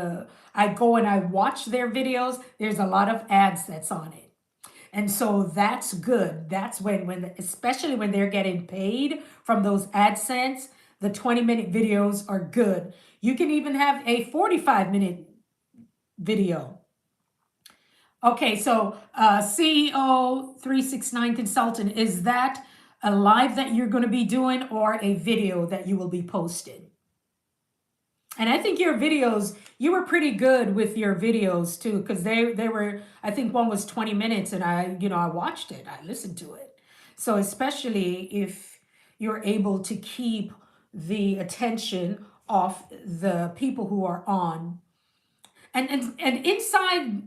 I go and I watch their videos, there's a lot of ads that's on it. And so that's good. That's when especially when they're getting paid from those AdSense, the 20-minute videos are good. You can even have a 45-minute video. Okay, so CEO 369 Consultant, is that a live that you're going to be doing or a video that you will be posting? And I think your videos, you were pretty good with your videos too, because they were, I think one was 20 minutes and I watched it, I listened to it. So especially if you're able to keep the attention of the people who are on. And inside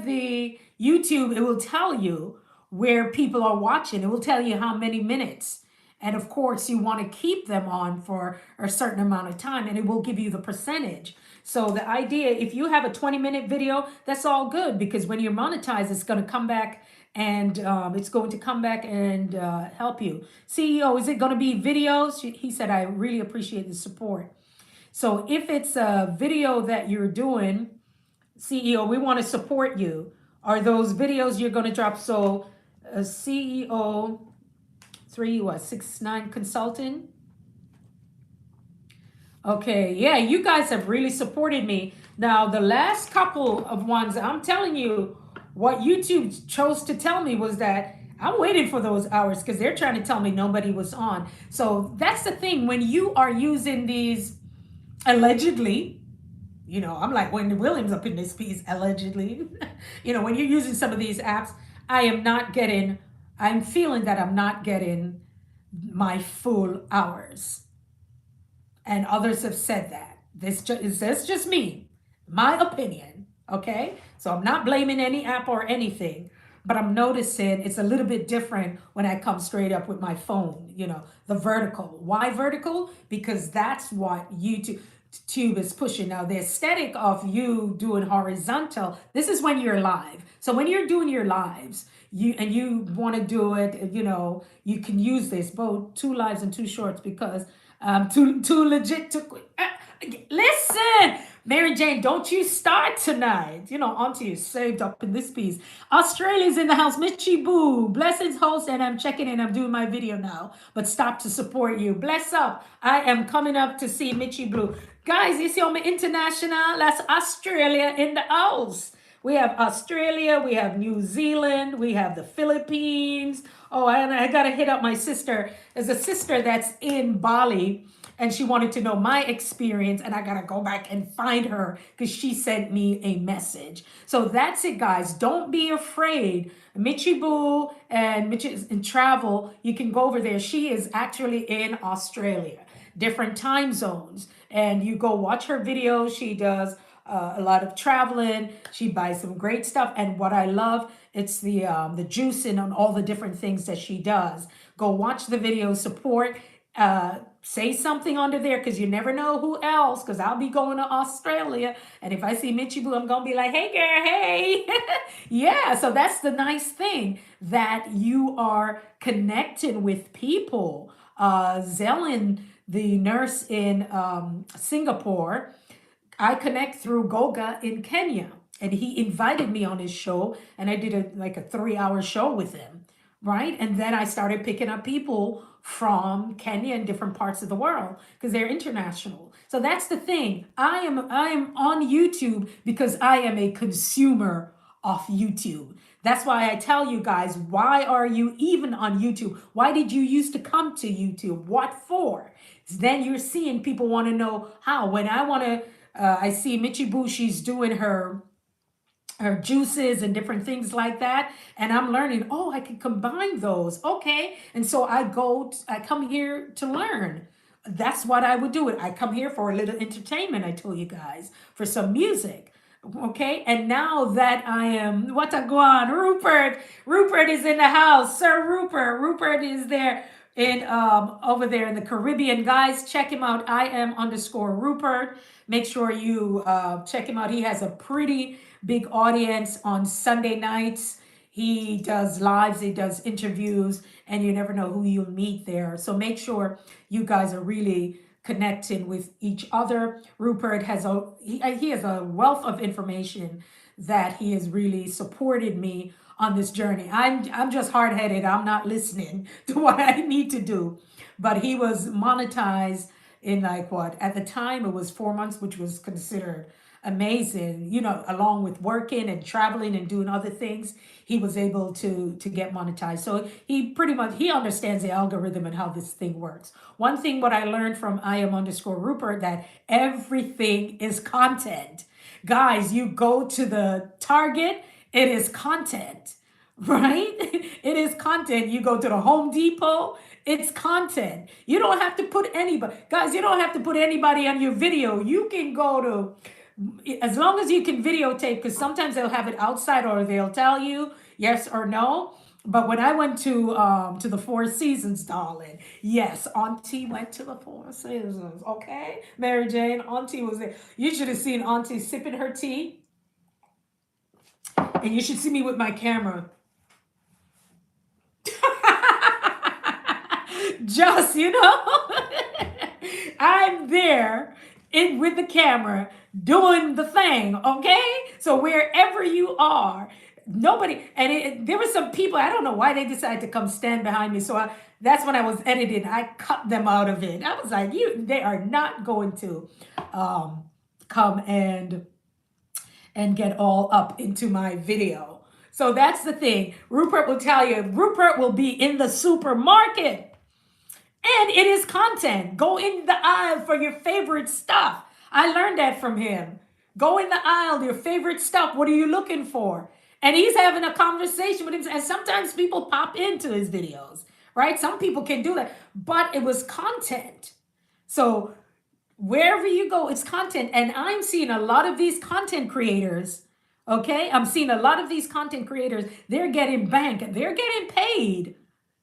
the YouTube, it will tell you where people are watching. It will tell you how many minutes. And of course, you want to keep them on for a certain amount of time, and it will give you the percentage. So the idea, if you have a 20-minute video, that's all good, because when you're monetized, it's going to come back and help you. CEO, is it going to be videos? He said, I really appreciate the support. So if it's a video that you're doing, CEO, we want to support you. Are those videos you're going to drop? So CEO 369 Consultant. Okay, yeah, you guys have really supported me. Now, the last couple of ones, I'm telling you, what YouTube chose to tell me was that I'm waiting for those hours, because they're trying to tell me nobody was on. So that's the thing. When you are using these allegedly, I'm like Wendy Williams up in this piece, allegedly. When you're using some of these apps, I'm feeling that I'm not getting my full hours. And others have said that. That's just me, my opinion, okay? So I'm not blaming any app or anything, but I'm noticing it's a little bit different when I come straight up with my phone, the vertical. Why vertical? Because that's what YouTube is pushing. Now, the aesthetic of you doing horizontal, this is when you're live. So when you're doing your lives, you want to do it, you can use this, both 2 lives and 2 shorts, because too legit to listen. Mary Jane, don't you start tonight. Auntie is saved up in this piece. Australia's in the house. Mitchie Boo, blessings host, and I'm checking in. I'm doing my video now, but stop to support you. Bless up. I am coming up to see Mitchie Blue. Guys, you see on my international, that's Australia in the house. We have Australia, we have New Zealand, we have the Philippines. Oh, and I got to hit up my sister. There's a sister that's in Bali, and she wanted to know my experience, and I got to go back and find her because she sent me a message. So that's it, guys. Don't be afraid. Mitchie Boo and Mitchie in travel, you can go over there. She is actually in Australia, different time zones. And you go watch her videos. She does a lot of traveling. She buys some great stuff. And what I love, it's the juicing on all the different things that she does. Go watch the video, support. say something under there, because you never know who else, because I'll be going to Australia, and if I see Mitchie Boo, I'm gonna be like, hey girl, hey. Yeah, so that's the nice thing, that you are connecting with people. Zelen, the nurse in Singapore, I connect through Goga in Kenya, and he invited me on his show, and I did a 3-hour show with him, right? And then I started picking up people from Kenya and different parts of the world, because they're international. So that's the thing. I am on YouTube because I am a consumer of YouTube. That's why I tell you guys, why are you even on YouTube? Why did you used to come to YouTube? What for? Then you're seeing people want to know how. When I want to, I see Mitchie Boo, she's doing her juices and different things like that, and I'm learning, oh, I can combine those, okay. And so I come here to learn. That's what I would do. It I come here for a little entertainment, I told you guys, for some music, okay. And now that I am, what a go on, Rupert is in the house. Sir Rupert is there in over there in the Caribbean. Guys, check him out. I am underscore Rupert. Make sure you check him out. He has a pretty big audience on Sunday nights. He does lives, he does interviews, and you never know who you'll meet there. So make sure you guys are really connecting with each other. Rupert has he has a wealth of information that he has really supported me on this journey. I'm just hard-headed. I'm not listening to what I need to do. But he was monetized in like what? At the time it was 4 months, which was considered amazing. You know, along with working and traveling and doing other things, he was able to get monetized. So he pretty much, he understands the algorithm and how this thing works. One thing what I learned from I am underscore Rupert, that everything is content. Guys, you go to the Target, it is content, right? It is content. You go to the Home Depot, it's content. You don't have to put anybody, guys, you don't have to put anybody on your video. You can go to, as long as you can videotape, because sometimes they'll have it outside or they'll tell you yes or no. But when I went to the Four Seasons, darling, yes, Auntie went to the Four Seasons, okay? Mary Jane, Auntie was there. You should have seen Auntie sipping her tea. And you should see me with my camera. Just, you know, I'm there with the camera doing the thing, okay? So wherever you are, nobody, and there were some people, I don't know why they decided to come stand behind me. So that's when I was editing, I cut them out of it. I was like, they are not going to come and get all up into my video. So that's the thing. Rupert will tell you, Rupert will be in the supermarket. And it is content. Go in the aisle for your favorite stuff. I learned that from him. Go in the aisle, your favorite stuff. What are you looking for? And he's having a conversation with him. And sometimes people pop into his videos, right? Some people can do that. But it was content. So wherever you go, it's content. And I'm seeing a lot of these content creators, okay? I'm seeing a lot of these content creators, they're getting banked. They're getting paid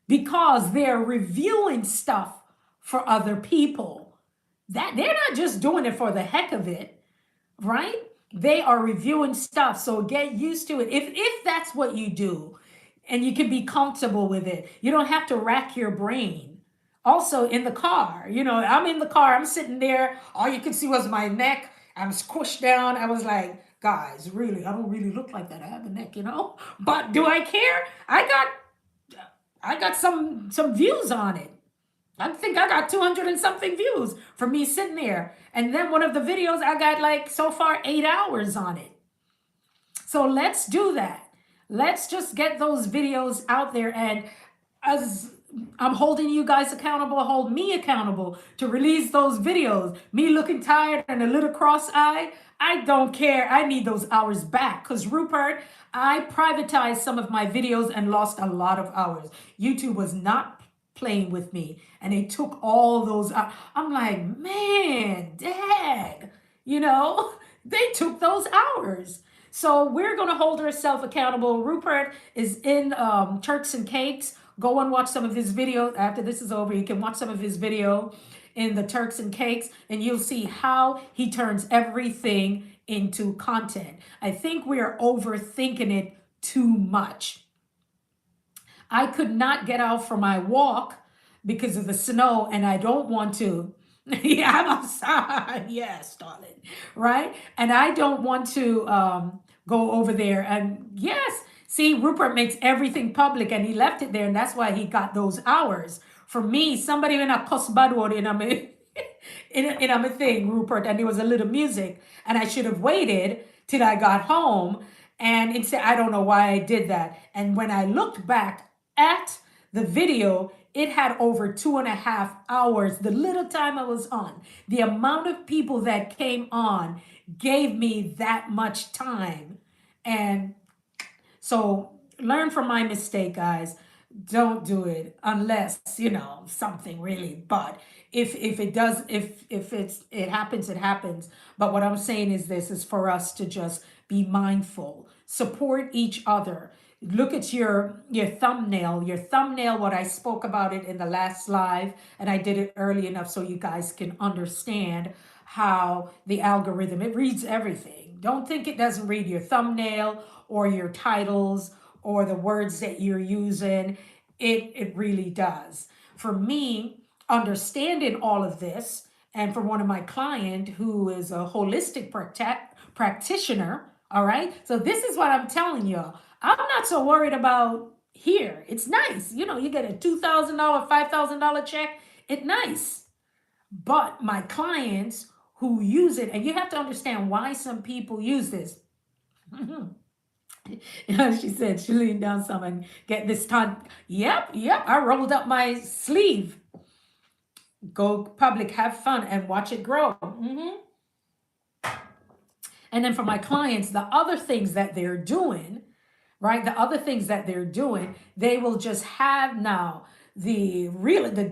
because they're reviewing stuff for other people. That they're not just doing it for the heck of it, right? They are reviewing stuff. So get used to it. If that's what you do and you can be comfortable with it, you don't have to rack your brain. Also in the car, you know, I'm in the car, I'm sitting there, all you could see was my neck. I'm squished down. I was like, guys, really, I don't really look like that. I have a neck, you know, but do I care? I got some views on it. I think I got 200 and something views for me sitting there. And then one of the videos, I got like so far 8 hours on it. So let's do that. Let's just get those videos out there. And as I'm holding you guys accountable, hold me accountable to release those videos. Me looking tired and a little cross-eyed, I don't care. I need those hours back. Because Rupert, I privatized some of my videos and lost a lot of hours. YouTube was not playing with me. And they took all those out. I'm like, man, dag. You know, they took those hours. So we're going to hold ourselves accountable. Rupert is in Turks and Cakes Go and watch some of his videos. After this is over, you can watch some of his video in the Turks and Cakes, and you'll see how he turns everything into content. I think we're overthinking it too much. I could not get out for my walk because of the snow, and I don't want to. Yeah, I'm outside. Yes, darling. Right? And I don't want to go over there. And yes, see, Rupert makes everything public and he left it there, and that's why he got those hours. For me, somebody in a cuss bad word in a in a thing, Rupert, and there was a little music, and I should have waited till I got home. And instead, I don't know why I did that. And when I looked back at the video, it had over 2.5 hours. The little time I was on, the amount of people that came on gave me that much time. And so learn from my mistake, guys. Don't do it unless something really. But if it does, if it happens, it happens. But what I'm saying is this is for us to just be mindful, support each other. Look at your thumbnail. Your thumbnail, what I spoke about it in the last live, and I did it early enough so you guys can understand how the algorithm, it reads everything. Don't think it doesn't read your thumbnail or your titles or the words that you're using. It really does. For me, understanding all of this, and for one of my client who is a holistic practitioner, all right? So this is what I'm telling you. I'm not so worried about here. It's nice. You get a $2,000, $5,000 check. It's nice. But my clients who use it, and you have to understand why some people use this. She said she leaned down some and get this time. Yep. I rolled up my sleeve. Go public, have fun, and watch it grow. And then for my clients, the other things that they're doing, right? The other things that they're doing, they will just have now the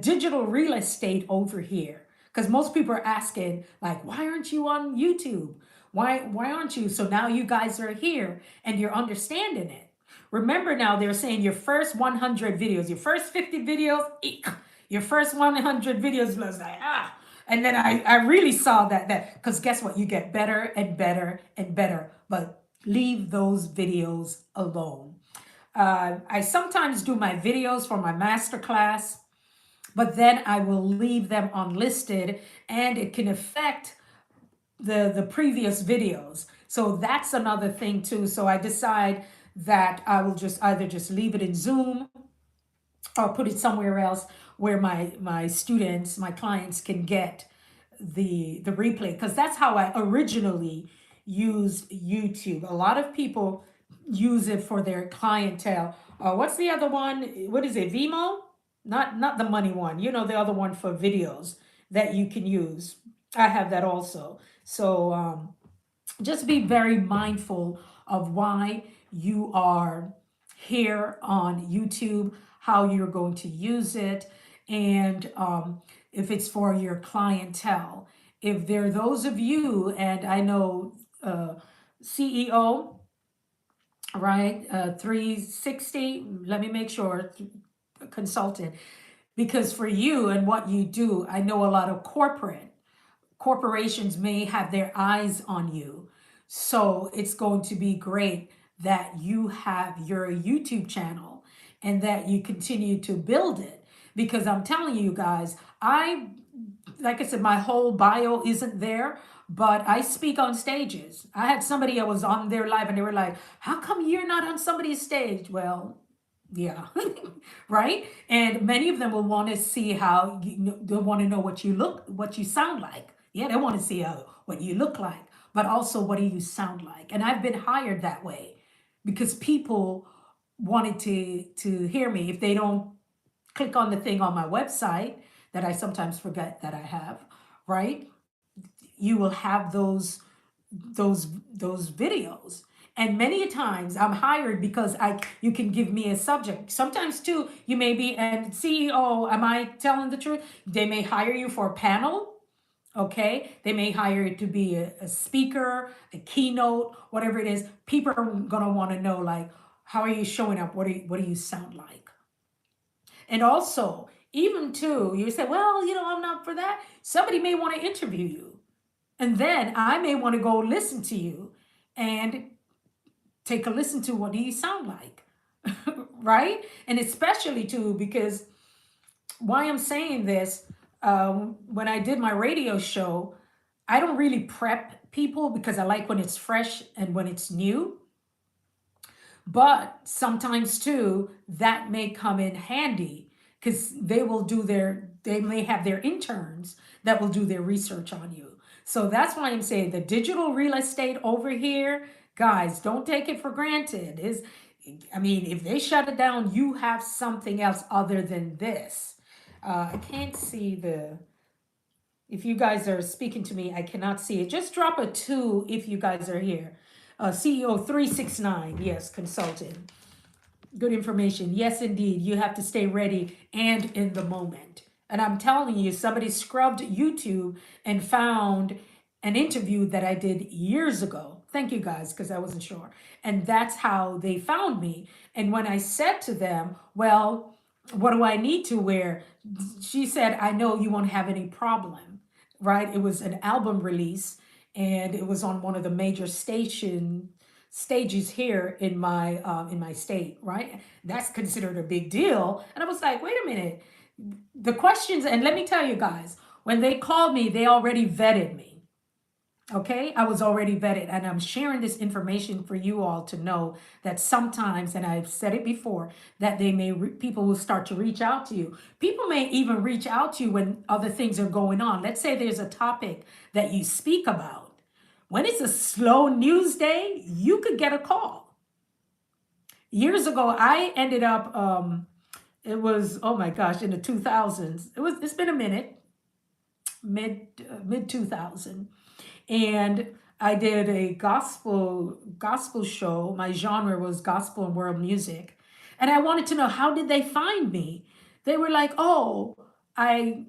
digital real estate over here. Because most people are asking, like, why aren't you on YouTube? Why aren't you? So now you guys are here and you're understanding it. Remember now, they're saying your first 100 videos, your first 50 videos, eek. Your first 100 videos was like, And then I really saw that because guess what? You get better and better and better, but leave those videos alone. I sometimes do my videos for my masterclass, but then I will leave them unlisted and it can affect the previous videos. So that's another thing too. So I decide that I will just either just leave it in Zoom or put it somewhere else where my students, my clients can get the replay, because that's how I originally used YouTube. A lot of people use it for their clientele. What's the other one? What is it? Vimeo? Not the money one. The other one for videos that you can use. I have that also. So just be very mindful of why you are here on YouTube, how you're going to use it, and if it's for your clientele. If there are those of you, and I know CEO, right, 360, let me make sure, consultant, because for you and what you do, I know a lot of corporations may have their eyes on you. So it's going to be great that you have your YouTube channel and that you continue to build it. Because I'm telling you guys, like I said, my whole bio isn't there, but I speak on stages. I had somebody that was on their live and they were like, how come you're not on somebody's stage? Well, yeah, right? And many of them will want to see how they want to know what you sound like. Yeah, they want to see what you look like, but also what do you sound like? And I've been hired that way because people wanted to hear me. If they don't click on the thing on my website that I sometimes forget that I have, right? You will have those videos. And many times I'm hired because you can give me a subject. Sometimes too, you may be, and CEO, am I telling the truth? They may hire you for a panel, okay? They may hire you to be a speaker, a keynote, whatever it is. People are gonna wanna know, like, how are you showing up? What do you sound like? And also, even too, you say, well, I'm not for that. Somebody may want to interview you. And then I may want to go listen to you and take a listen to what do you sound like. Right? And especially too, because why I'm saying this, when I did my radio show, I don't really prep people because I like when it's fresh and when it's new. But sometimes too, that may come in handy because they may have their interns that will do their research on you. So that's why I'm saying the digital real estate over here, guys, don't take it for granted. I mean, if they shut it down, you have something else other than this. I can't see if you guys are speaking to me, I cannot see it. Just drop a 2 if you guys are here. CEO 369, yes, consultant. Good information. Yes, indeed. You have to stay ready and in the moment. And I'm telling you, somebody scrubbed YouTube and found an interview that I did years ago. Thank you guys, because I wasn't sure. And that's how they found me. And when I said to them, well, what do I need to wear? She said, I know you won't have any problem, right? It was an album release and it was on one of the major stages here in my state, right? That's considered a big deal. And I was like, wait a minute. The questions, and let me tell you guys, when they called me, they already vetted me. Okay, I was already vetted, and I'm sharing this information for you all to know that sometimes, and I've said it before, that people will start to reach out to you. People may even reach out to you when other things are going on. Let's say there's a topic that you speak about. When it's a slow news day, you could get a call. Years ago, I ended up, it was, oh my gosh, in the 2000s. It's been a minute, mid 2000. And I did a gospel show. My genre was gospel and world music. And I wanted to know, how did they find me? They were like, oh, I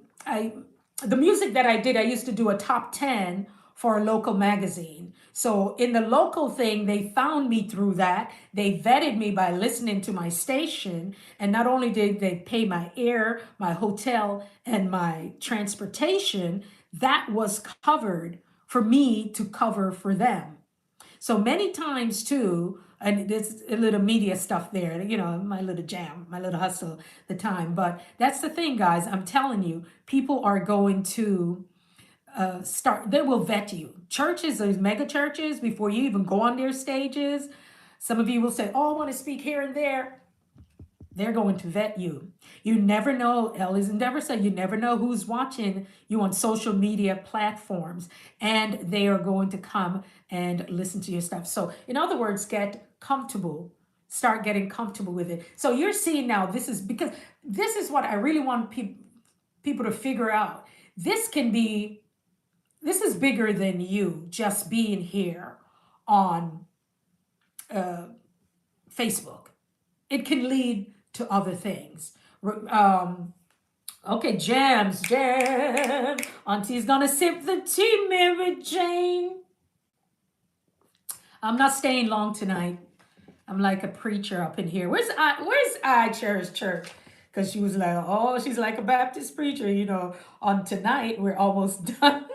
the music that I did, I used to do a top 10 for a local magazine. So in the local thing, they found me through that. They vetted me by listening to my station. And not only did they pay my air, my hotel, and my transportation, that was covered for me to cover for them. So many times too, and there's a little media stuff there, my little jam, my little hustle, the time. But that's the thing, guys. I'm telling you, people are going to they will vet you. Churches, those mega churches, before you even go on their stages, some of you will say, oh, I want to speak here and there. They're going to vet you. You never know, Ellie's Endeavor said, you never know who's watching you on social media platforms, and they are going to come and listen to your stuff. So in other words, get comfortable, start getting comfortable with it. So you're seeing now, this is what I really want people to figure out. This is bigger than you just being here on Facebook. It can lead to other things. Okay, jam. Auntie's gonna sip the tea, Mary Jane. I'm not staying long tonight. I'm like a preacher up in here. Where's I Church? Because she was like, oh, she's like a Baptist preacher, On tonight, we're almost done.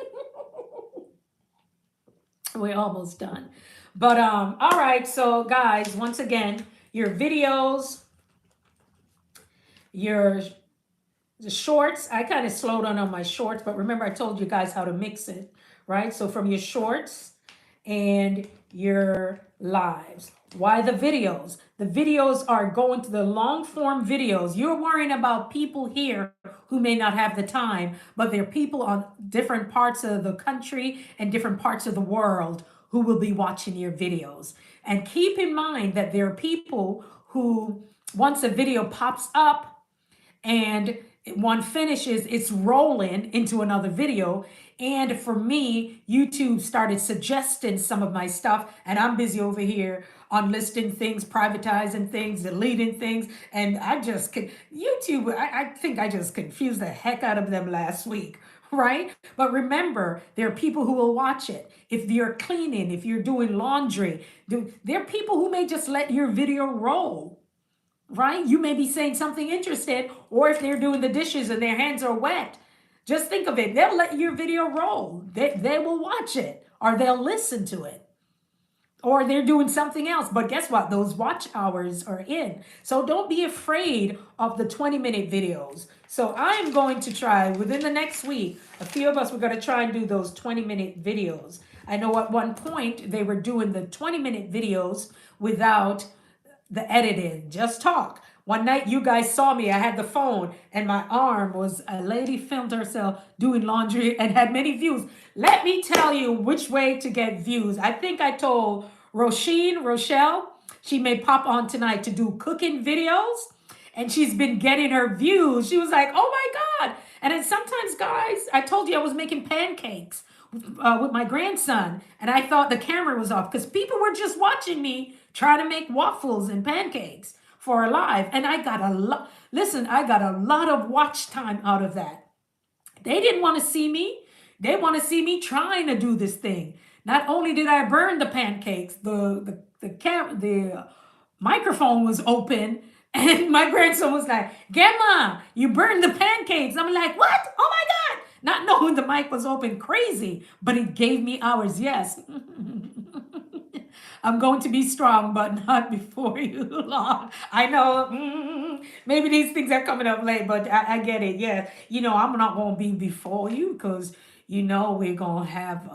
We're almost done. But all right, so guys, once again, your videos, the shorts, I kind of slowed down on my shorts, but remember I told you guys how to mix it, right? So from your shorts and your lives. Why the videos? The videos are going to the long form videos. You're worrying about people here who may not have the time, but there are people on different parts of the country and different parts of the world who will be watching your videos. And keep in mind that there are people who, once a video pops up and one finishes, it's rolling into another video. And for me, YouTube started suggesting some of my stuff, and I'm busy over here unlisting things, privatizing things, deleting things. And YouTube, I think I just confused the heck out of them last week, right? But remember, there are people who will watch it. If you're cleaning, if you're doing laundry, there are people who may just let your video roll. right? You may be saying something interesting, or if they're doing the dishes and their hands are wet, just think of it. They'll let your video roll. They will watch it or they'll listen to it or they're doing something else. But guess what? Those watch hours are in. So don't be afraid of the 20-minute videos. So I'm going to try within the next week, a few of us, we're going to try and do those 20-minute videos. I know at one point they were doing the 20-minute videos without the editing, just talk. One night you guys saw me, I had the phone and my arm was, a lady filmed herself doing laundry and had many views. Let me tell you which way to get views. I think I told Rochelle, she may pop on tonight to do cooking videos and she's been getting her views. She was like, oh my God. And then sometimes, guys, I told you I was making pancakes with my grandson, and I thought the camera was off because people were just watching me try to make waffles and pancakes for a live. And I got a lot, listen, I got a lot of watch time out of that. They didn't want to see me. They want to see me trying to do this thing. Not only did I burn the pancakes, the microphone was open, and my grandson was like, "Grandma, you burned the pancakes." I'm like, "What? Oh my God!" Not knowing the mic was open, crazy, but it gave me hours. Yes. I'm going to be strong, but not before you long. I know maybe these things are coming up late, but I get it. Yeah, I'm not going to be before you because we're going to have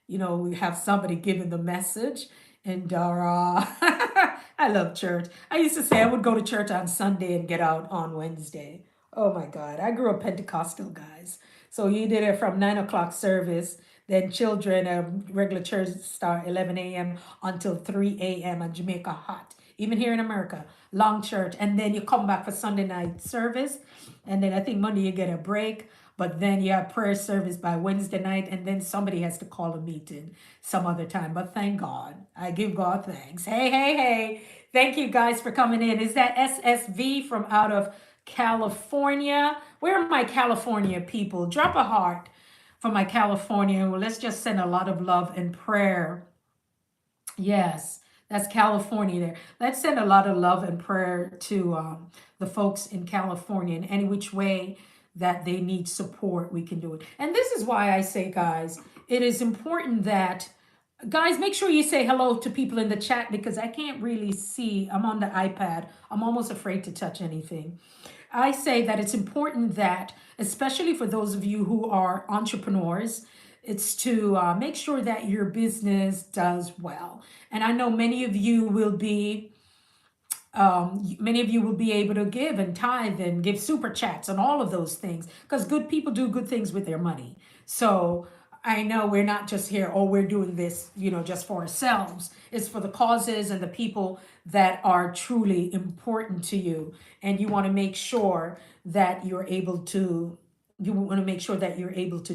we have somebody giving the message. And I love church. I used to say I would go to church on Sunday and get out on Wednesday. Oh my God. I grew up Pentecostal, guys. So you did it from 9 o'clock service. Then children, regular church start 11 a.m. until 3 a.m. and Jamaica hot. Even here in America, long church. And then you come back for Sunday night service. And then I think Monday you get a break. But then you have prayer service by Wednesday night, and then somebody has to call a meeting some other time. But thank God. I give God thanks. Hey, hey, hey. Thank you guys for coming in. Is that SSV from out of California? Where are my California people? Drop a heart for my California. Well, let's just send a lot of love and prayer. Yes, that's California there. Let's send a lot of love and prayer to the folks in California in any which way that they need support, we can do it. And this is why I say, guys, it is important that, guys, make sure you say hello to people in the chat because I can't really see. I'm on the iPad. I'm almost afraid to touch anything. I say that it's important that, especially for those of you who are entrepreneurs, it's to make sure that your business does well. And I know many of you will be able to give and tithe and give super chats and all of those things because good people do good things with their money. So I know we're not just here, oh, we're doing this, just for ourselves. It's for the causes and the people that are truly important to you. And you want to make sure that you're able to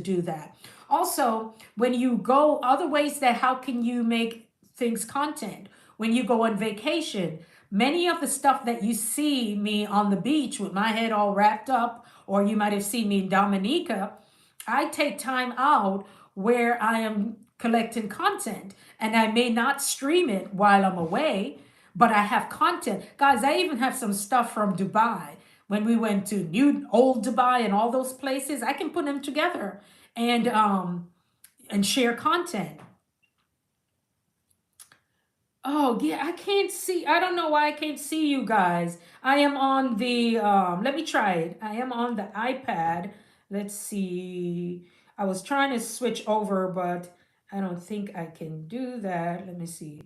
do that. Also, when you go other ways that how can you make things content? When you go on vacation, many of the stuff that you see me on the beach with my head all wrapped up, or you might have seen me in Dominica, I take time out where I am collecting content and I may not stream it while I'm away, but I have content. Guys, I even have some stuff from Dubai. When we went to new old Dubai and all those places, I can put them together and share content. Oh, yeah, I can't see. I don't know why I can't see you guys. I am on the, let me try it. I am on the iPad. Let's see. I was trying to switch over, but I don't think I can do that. Let me see.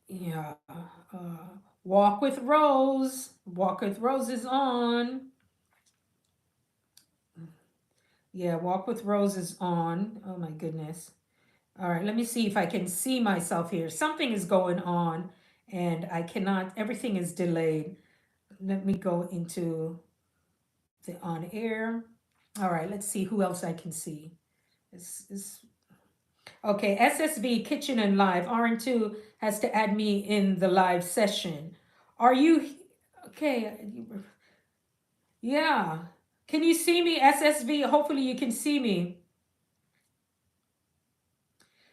Yeah. Walk with Rose. Walk with Rose is on. Yeah, Walk with Rose is on. Oh my goodness. All right, let me see if I can see myself here. Something is going on and I cannot, everything is delayed. Let me go into the on air. All right, let's see who else I can see. Okay, SSV Kitchen and Live. RN2 has to add me in the live session. Are you, okay, yeah. Can you see me, SSV? Hopefully you can see me.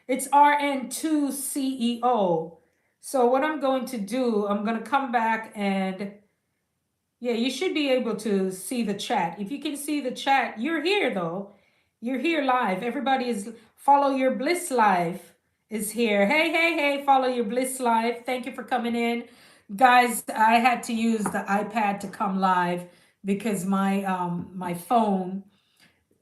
It's RN2 CEO. So what I'm going to do, I'm going to come back and yeah, you should be able to see the chat. If you can see the chat, you're here though. You're here live. Everybody is follow your bliss live is here. Hey, hey, hey, follow your bliss live. Thank you for coming in. Guys, I had to use the iPad to come live because my phone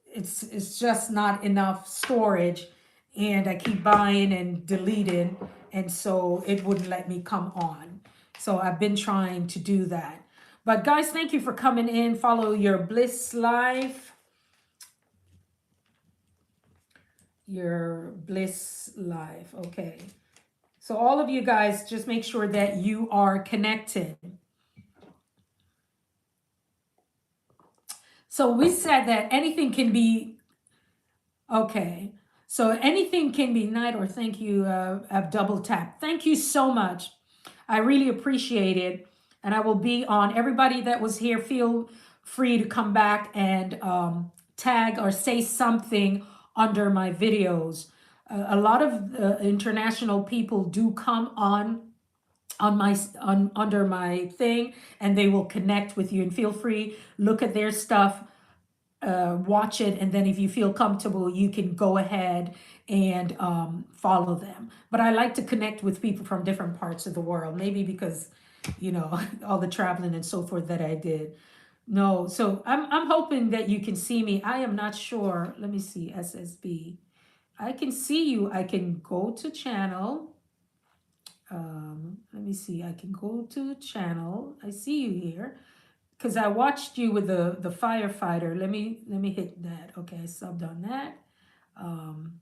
it's just not enough storage and I keep buying and deleting and so it wouldn't let me come on. So I've been trying to do that. But guys, thank you for coming in. Follow your bliss life. Your bliss life. Okay. So all of you guys just make sure that you are connected. So we said that anything can be okay. So anything can be night or thank you. I've double tapped. Thank you so much. I really appreciate it. And I will be on. Everybody that was here, feel free to come back and tag or say something under my videos. A lot of international people do come on my on under my thing and they will connect with you and feel free look at their stuff, watch it, and then if you feel comfortable, you can go ahead and follow them. But I like to connect with people from different parts of the world, maybe because, you know, all the traveling and so forth that I did. No, so I'm hoping that you can see me. I am not sure. Let me see, SSB. I can see you. I can go to channel. Let me see. I can go to channel. I see you here because I watched you with the firefighter. Let me hit that. Okay, I subbed on that. Um,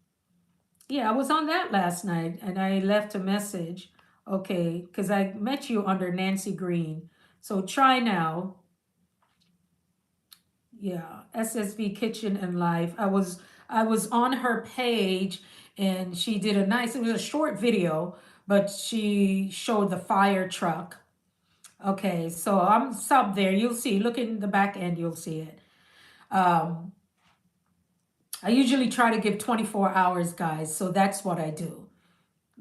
yeah, I was on that last night and I left a message. Okay, because I met you under Nancy Green. So try now. Yeah, SSV Kitchen and Life. I was on her page and she did a nice. It was a short video, but she showed the fire truck. Okay, so I'm sub there. You'll see. Look in the back end. You'll see it. Um, I usually try to give 24 hours, guys. So that's what I do.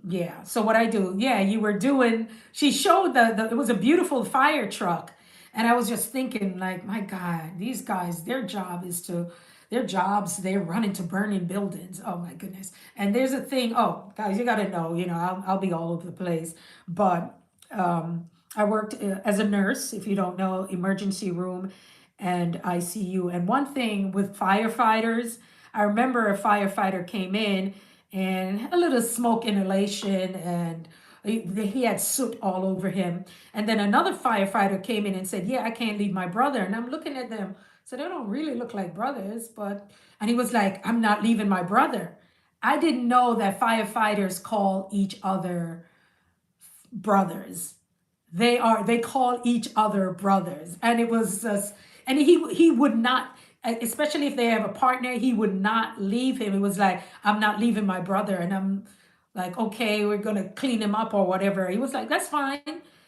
Yeah. So what I do, yeah, you were doing, she showed it was a beautiful fire truck. And I was just thinking, like, my God, these guys, their jobs, they're running to burning buildings. Oh my goodness. And there's a thing, oh, guys, you got to know, I'll be all over the place. But I worked as a nurse, if you don't know, emergency room and ICU. And one thing with firefighters, I remember a firefighter came in and a little smoke inhalation and he had soot all over him. And then another firefighter came in and said, yeah, I can't leave my brother. And I'm looking at them. So they don't really look like brothers, and he was like, I'm not leaving my brother. I didn't know that firefighters call each other brothers. They call each other brothers. And it was just, and he would not, especially if they have a partner, he would not leave him. It was like, I'm not leaving my brother. And I'm like, okay, we're gonna clean him up or whatever. He was like, that's fine.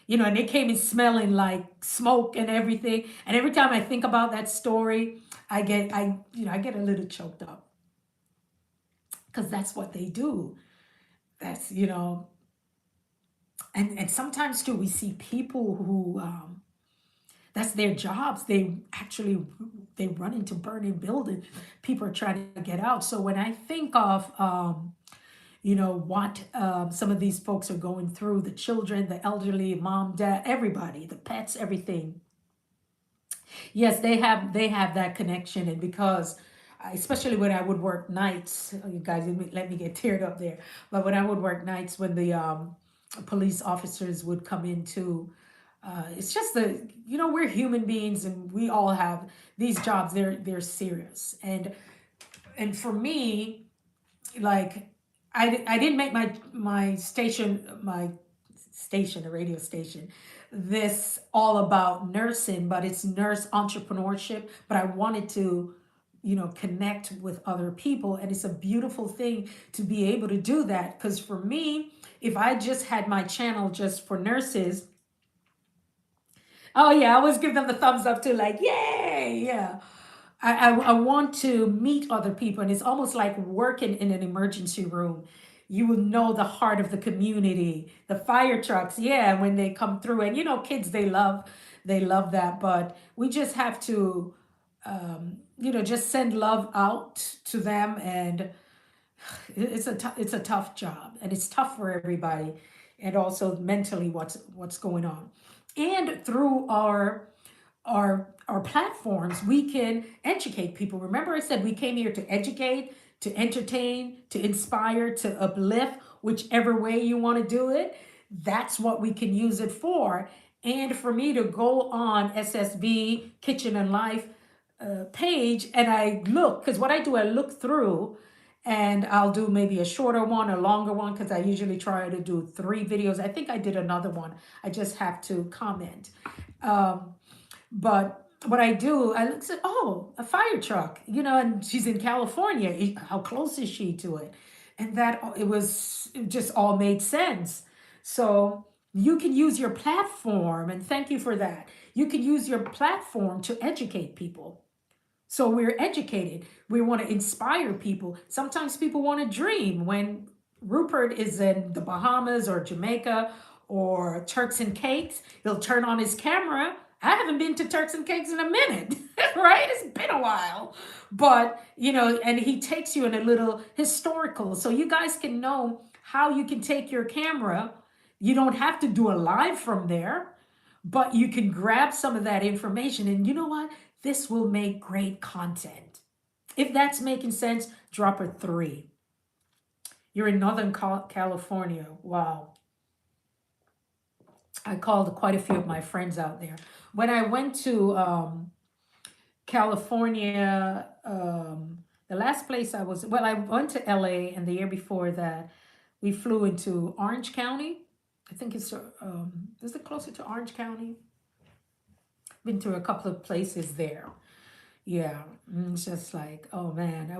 And they came in smelling like smoke and everything. And every time I think about that story, I get a little choked up because that's what they do. That's, and sometimes too, we see people who, that's their jobs. They run into burning buildings. People are trying to get out. So when I think of, what some of these folks are going through, the children, the elderly, mom, dad, everybody, the pets, everything. Yes, they have that connection, and because especially when I would work nights, you guys let me get teared up there. But when I would work nights, when the police officers would come into, it's just we're human beings, and we all have these jobs. They're serious, and for me, like I didn't make my station, the radio station, this all about nursing, but it's nurse entrepreneurship. But I wanted to, connect with other people. And it's a beautiful thing to be able to do that. Because for me, if I just had my channel just for nurses, oh yeah, I always give them the thumbs up too, like, yay, yeah. I want to meet other people, and it's almost like working in an emergency room. you will know the heart of the community. The fire trucks, yeah, when they come through, and kids, they love that. But we just have to, just send love out to them, and it's a tough job, and it's tough for everybody, and also mentally what's going on. And through our platforms, we can educate people. Remember, I said we came here to educate, to entertain, to inspire, to uplift, whichever way you want to do it. That's what we can use it for. And for me to go on SSB Kitchen and Life page, and I look, because what I do, I look through, and I'll do maybe a shorter one, a longer one, because I usually try to do 3 videos. I think I did another one. I just have to comment. But what I do, I look at, oh, a fire truck, and she's in California. How close is she to it? And that it just all made sense. So you can use your platform, and thank you for that. You can use your platform to educate people. So we're educated. We want to inspire people. Sometimes people want to dream. When Rupert is in the Bahamas or Jamaica or Turks and Cakes, he'll turn on his camera. I haven't been to Turks and Cakes in a minute, right? It's been a while. But, and he takes you in a little historical. So you guys can know how you can take your camera. You don't have to do a live from there, but you can grab some of that information. And you know what? This will make great content. If that's making sense, drop a 3. You're in Northern California. Wow. I called quite a few of my friends out there. When I went to California, the last place I was, well, I went to LA, and the year before that, we flew into Orange County. I think it's, is it closer to Orange County? Been to a couple of places there. Yeah, it's just like, oh man,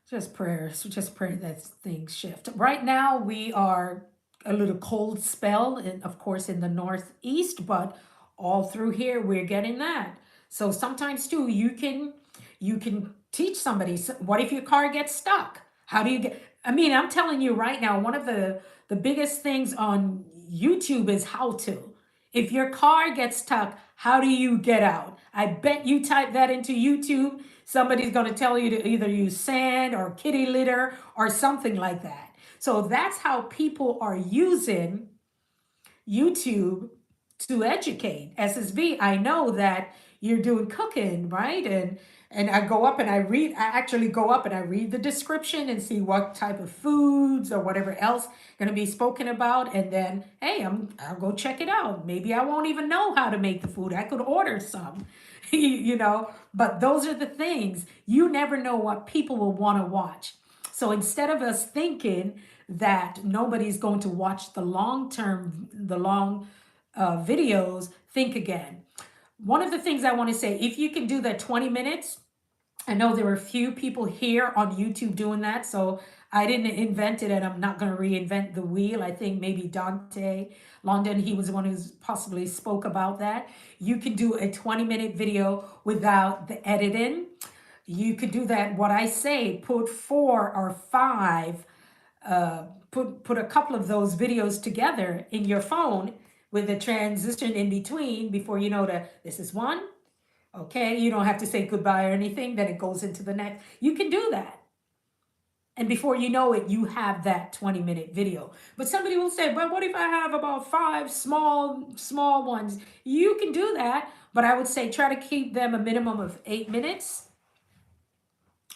just prayers, just pray that things shift. Right now, we are a little cold spell, and of course in the northeast, but all through here we're getting that. So sometimes too, you can teach somebody. What if your car gets stuck? How do you get? I mean, I'm telling you right now, one of the biggest things on YouTube is how to. If your car gets stuck, how do you get out? I bet you type that into YouTube, somebody's going to tell you to either use sand or kitty litter or something like that. So that's how people are using YouTube to educate. SSB, I know that you're doing cooking, right? And I go up and I actually go up and I read the description and see what type of foods or whatever else going to be spoken about. And then, hey, I'll go check it out. Maybe I won't even know how to make the food. I could order some, but those are the things. You never know what people will want to watch. So instead of us thinking that nobody's going to watch the long videos, think again. One of the things I want to say, if you can do that 20 minutes, I know there are a few people here on YouTube doing that, so I didn't invent it, and I'm not going to reinvent the wheel. I think maybe Dante London, he was the one who possibly spoke about that. You can do a 20-minute video without the editing. You could do that, what I say, put 4 or 5, put a couple of those videos together in your phone with a transition in between before you know that this is one. Okay, you don't have to say goodbye or anything, then it goes into the next. You can do that. And before you know it, you have that 20-minute video. But somebody will say, but what if I have about 5 small ones? You can do that, but I would say try to keep them a minimum of 8 minutes.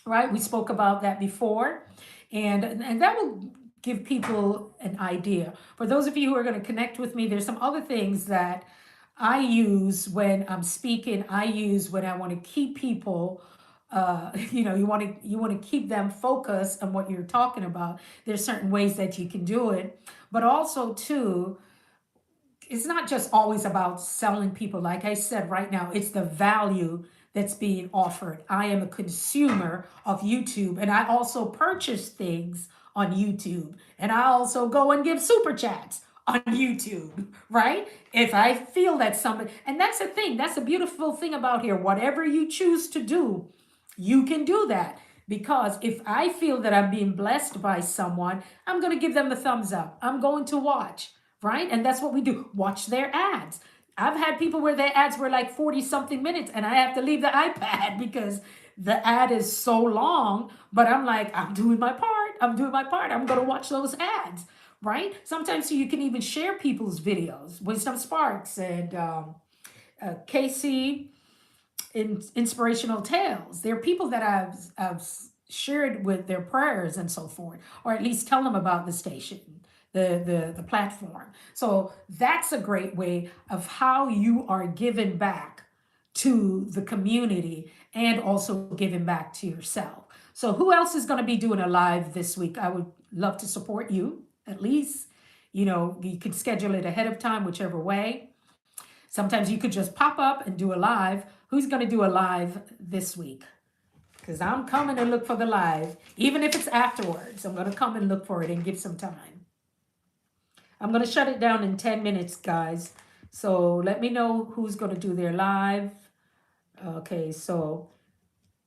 Right? We spoke about that before. And that will give people an idea. For those of you who are going to connect with me, there's some other things that I use when I'm speaking. I use when I want to keep people, you want to keep them focused on what you're talking about. There's certain ways that you can do it, but also too, it's not just always about selling people. Like I said, right now, it's the value that's being offered. I am a consumer of YouTube, and I also purchase things on YouTube, and I also go and give super chats on YouTube, right? If I feel that somebody, and that's the thing, that's the beautiful thing about here. Whatever you choose to do, you can do that. Because if I feel that I'm being blessed by someone, I'm going to give them a thumbs up. I'm going to watch, right? And that's what we do. Watch their ads. I've had people where their ads were like 40 something minutes and I have to leave the iPad because the ad is so long. But I'm like, I'm doing my part. I'm doing my part. I'm going to watch those ads, right? Sometimes you can even share people's videos. Wisdom Sparks and Casey in Inspirational Tales. There are people that I've shared with their prayers and so forth, or at least tell them about the station, the platform. So that's a great way of how you are giving back to the community and also giving back to yourself. So who else is going to be doing a live this week? I would love to support you at least. You know, you could schedule it ahead of time, whichever way. Sometimes you could just pop up and do a live. Who's going to do a live this week? Because I'm coming to look for the live. Even if it's afterwards, I'm going to come and look for it and give some time. I'm going to shut it down in 10 minutes, guys. So let me know who's going to do their live. Okay, so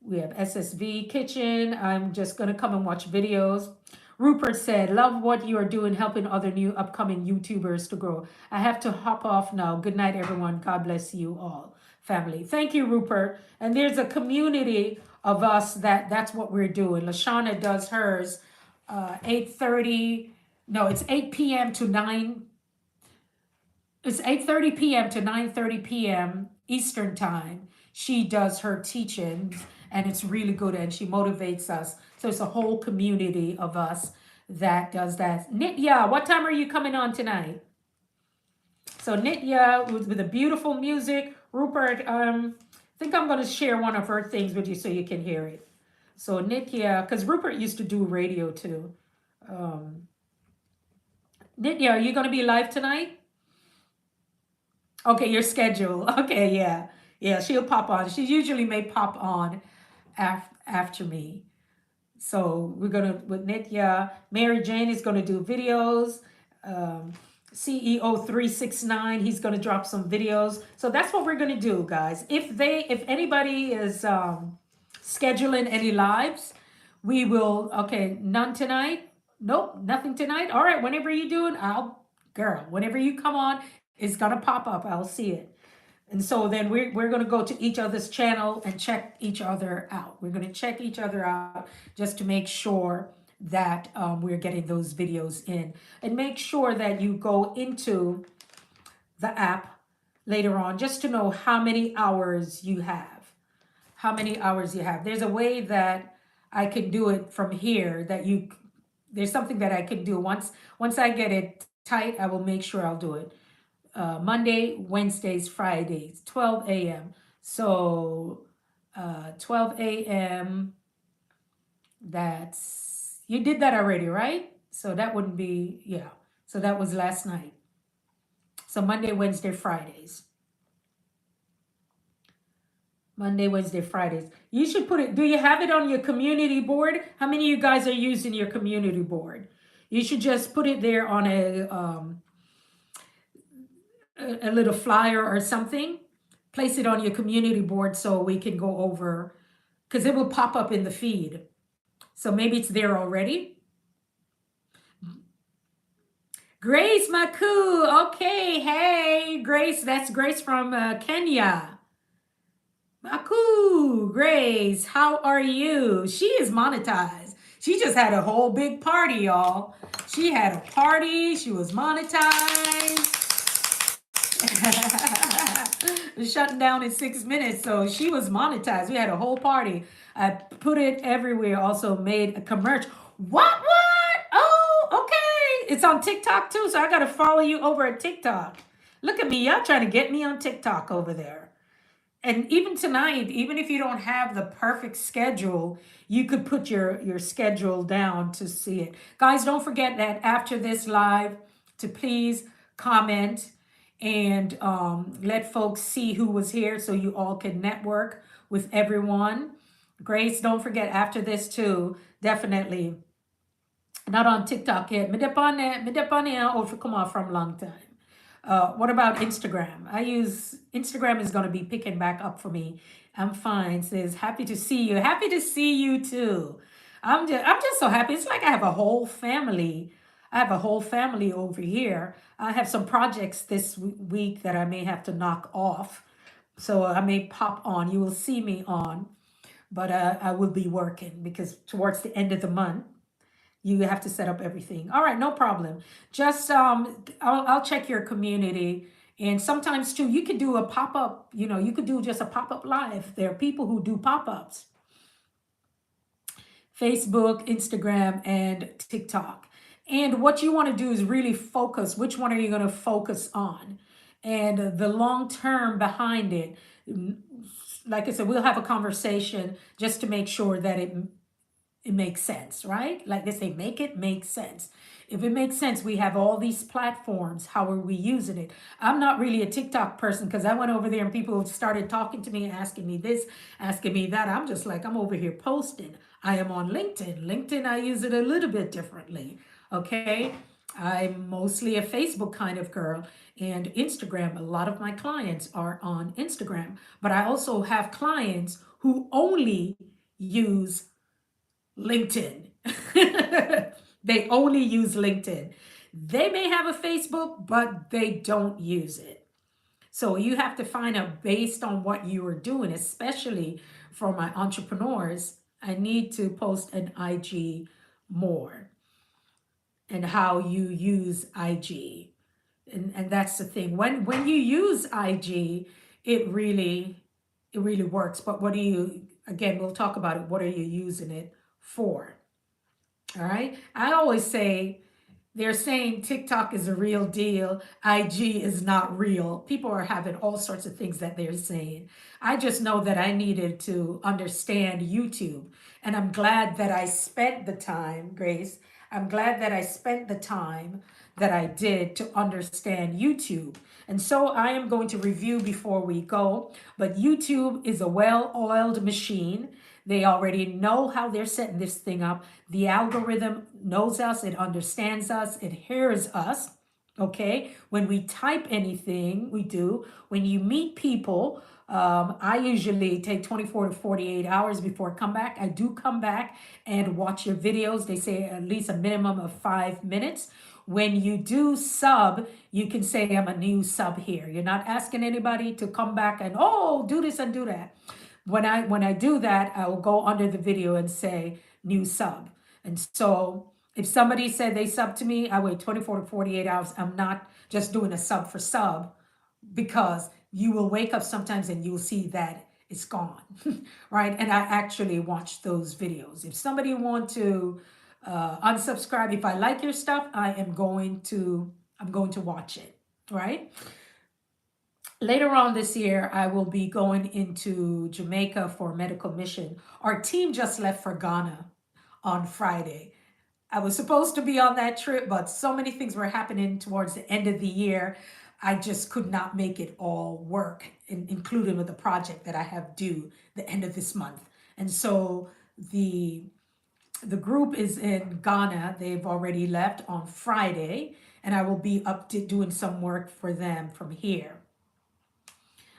we have SSV Kitchen. I'm just going to come and watch videos. Rupert said, love what you are doing, helping other new upcoming YouTubers to grow. I have to hop off now. Good night, everyone. God bless you all, family. Thank you, Rupert. And there's a community of us that's what we're doing. Lashana does hers 8:30. No, it's 8 p.m. to 9. It's 8:30 p.m. to 9:30 p.m. Eastern time. She does her teachings and it's really good and she motivates us. So it's a whole community of us that does that. Nitya, what time are you coming on tonight? So Nitya with the beautiful music. Rupert, I think I'm going to share one of her things with you so you can hear it. So Nitya, because Rupert used to do radio too. Nitya, are you going to be live tonight? Okay, your schedule. Okay, yeah. Yeah, she'll pop on. She usually may pop on after me. So we're going to, with Nitya, Mary Jane is going to do videos. CEO 369, he's going to drop some videos. So that's what we're going to do, guys. If anybody is scheduling any lives, we will, okay, none tonight. Nope, nothing tonight. All right, whenever you do it, whenever you come on, it's going to pop up. I'll see it. And so then we're going to go to each other's channel and check each other out. We're going to check each other out just to make sure that we're getting those videos in. And make sure that you go into the app later on just to know how many hours you have. How many hours you have. There's a way that I can do it from here there's something that I can do. Once I get it tight, I will make sure I'll do it. Monday, Wednesdays, Fridays, 12 a.m. So 12 a.m. You did that already, right? So that wouldn't be, yeah. So that was last night. So Monday, Wednesday, Fridays. Monday, Wednesday, Fridays. You should put it, do you have it on your community board? How many of you guys are using your community board? You should just put it there on a little flyer or something. Place it on your community board so we can go over, because it will pop up in the feed. So maybe it's there already. Grace Maku. Okay. Hey, Grace. That's Grace from Kenya. Maku, Grace, how are you? She is monetized. She just had a whole big party, y'all. She had a party. She was monetized. Shutting down in 6 minutes. So she was monetized. We had a whole party. I put it everywhere. Also made a commercial. What? Oh, okay. It's on TikTok too. So I got to follow you over at TikTok. Look at me. Y'all trying to get me on TikTok over there. And even tonight, even if you don't have the perfect schedule, you could put your schedule down to see it. Guys, don't forget that after this live to please comment and let folks see who was here so you all can network with everyone. Grace, don't forget after this too, definitely. Not on TikTok yet. Me dep on there, or come on from long time. What about Instagram? I use Instagram is going to be picking back up for me. I'm fine. Says happy to see you. Happy to see you too. I'm just so happy. It's like I have a whole family. I have a whole family over here. I have some projects this week that I may have to knock off. So I may pop on. You will see me on, but I will be working because towards the end of the month, you have to set up everything. All right, no problem. Just I'll check your community, and sometimes too, you could do a pop up. You know, you could do just a pop up live. There are people who do pop ups. Facebook, Instagram, and TikTok. And what you want to do is really focus. Which one are you going to focus on? And the long term behind it. Like I said, we'll have a conversation just to make sure that it makes sense, right? Like they say, make it make sense. If it makes sense, we have all these platforms. How are we using it? I'm not really a TikTok person because I went over there and people started talking to me, asking me this, asking me that. I'm just like, I'm over here posting. I am on LinkedIn. LinkedIn, I use it a little bit differently. Okay. I'm mostly a Facebook kind of girl, and Instagram. A lot of my clients are on Instagram, but I also have clients who only use LinkedIn. They only use LinkedIn. They may have a Facebook, but they don't use it. So you have to find out based on what you are doing, especially for my entrepreneurs. I need to post an IG more and how you use IG. And that's the thing. When you use IG, it really works. But what do you again, we'll talk about it. What are you using it for? All right. I always say they're saying TikTok is a real deal. IG is not real. People are having all sorts of things that they're saying. I just know that I needed to understand YouTube. And I'm glad that I spent the time, Grace. I'm glad that I spent the time that I did to understand YouTube. And so I am going to review before we go. But YouTube is a well oiled machine. They already know how they're setting this thing up. The algorithm knows us, it understands us, it hears us. Okay, when we type anything, we do. When you meet people, I usually take 24 to 48 hours before I come back. I do come back and watch your videos. They say at least a minimum of 5 minutes. When you do sub, you can say, I'm a new sub here. You're not asking anybody to come back and, oh, do this and do that. When I do that, I will go under the video and say new sub. And so if somebody said they sub to me, I wait 24 to 48 hours. I'm not just doing a sub for sub, because you will wake up sometimes and you'll see that it's gone, right? And I actually watch those videos. If somebody want to unsubscribe, if I like your stuff, I'm going to watch it, right? Later on this year, I will be going into Jamaica for a medical mission. Our team just left for Ghana on Friday. I was supposed to be on that trip, but so many things were happening towards the end of the year. I just could not make it all work, including with the project that I have due the end of this month. And so the group is in Ghana. They've already left on Friday, and I will be up to doing some work for them from here.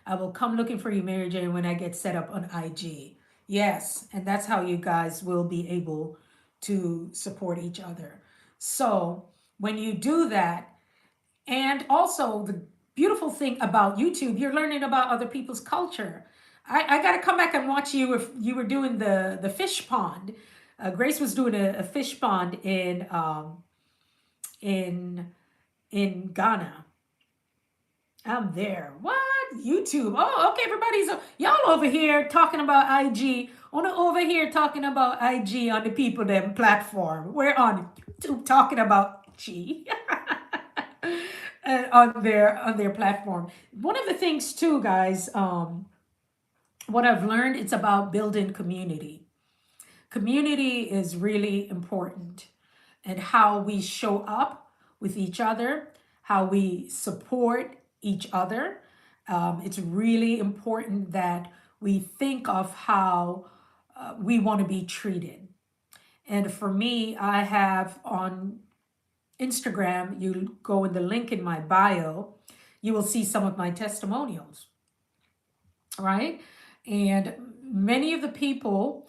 I will come looking for you, Mary Jane, when I get set up on IG. Yes, and that's how you guys will be able to support each other. So when you do that, and also the beautiful thing about YouTube, you're learning about other people's culture. I got to come back and watch you if you were doing the fish pond. Grace was doing a fish pond in Ghana. I'm there. What? YouTube. Oh, okay, everybody. So y'all over here talking about IG. Over here talking about IG on the people them platform. We're on YouTube talking about G and on their platform. One of the things too, guys, what I've learned, it's about building community. Community is really important, and how we show up with each other, how we support each other. It's really important that we think of how we want to be treated. And for me, I have on Instagram, you go in the link in my bio, you will see some of my testimonials, right? And many of the people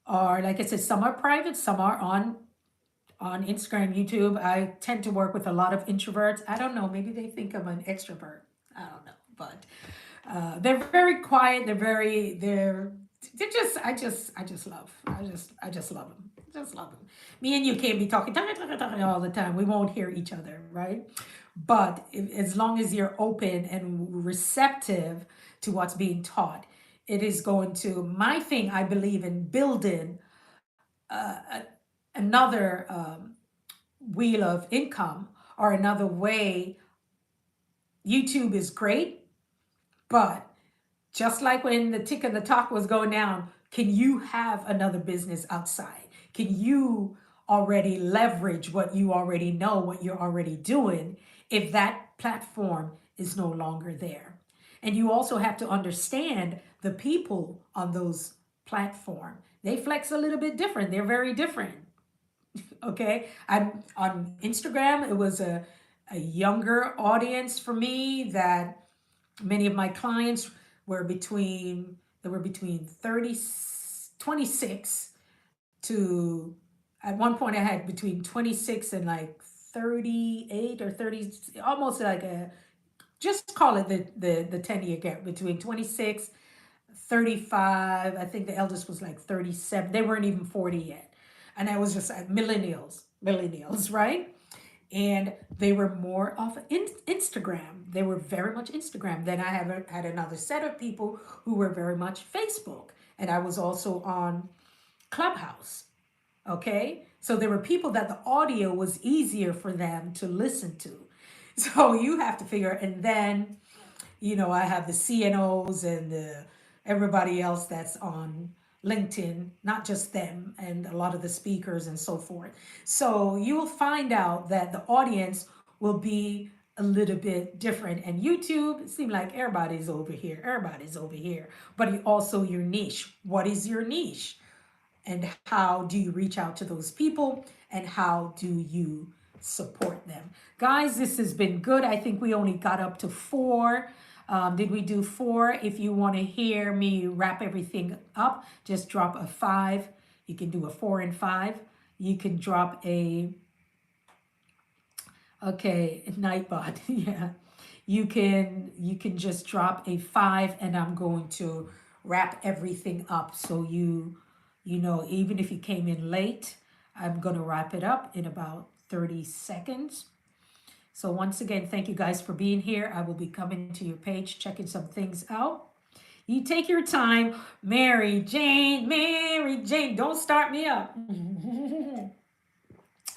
are, like I said, some are private, some are on Instagram, YouTube. I tend to work with a lot of introverts. I don't know, maybe they think I'm an extrovert. I don't know, but they're very quiet. They're just, I just love them. Just love them. Me and you can't be talking all the time. We won't hear each other, right? But as long as you're open and receptive to what's being taught, it is going to, my thing, I believe in building another wheel of income or another way. YouTube is great, but just like when the tick and the talk was going down, can you have another business outside? Can you already leverage what you already know, what you're already doing, if that platform is no longer there? And you also have to understand the people on those platforms. They flex a little bit different. They're very different. Okay. I'm on Instagram. It was a younger audience for me, that many of my clients were between, they were between 30, 26 to, at one point I had between 26 and like 38 or 30, almost like a, just call it the 10-year gap between 26, 35. I think the eldest was like 37. They weren't even 40 yet. And I was just like millennials, right? And they were more off Instagram. They were very much Instagram. Then I had another set of people who were very much Facebook. And I was also on Clubhouse. Okay. So there were people that the audio was easier for them to listen to. So you have to figure, and then, I have the CNOs and everybody else that's on LinkedIn, not just them, and a lot of the speakers and so forth. So you'll find out that the audience will be a little bit different. And YouTube, it seems like everybody's over here. But also your niche. What is your niche? And how do you reach out to those people? And how do you support them? Guys, this has been good. I think we only got up to 4. Did we do 4? If you want to hear me wrap everything up, just drop a 5. You can do a 4 and 5. You can drop a, okay, Nightbot. Yeah. You can just drop a 5, and I'm going to wrap everything up. So even if you came in late, I'm going to wrap it up in about 30 seconds. So once again, thank you guys for being here. I will be coming to your page, checking some things out. You take your time. Mary Jane, don't start me up.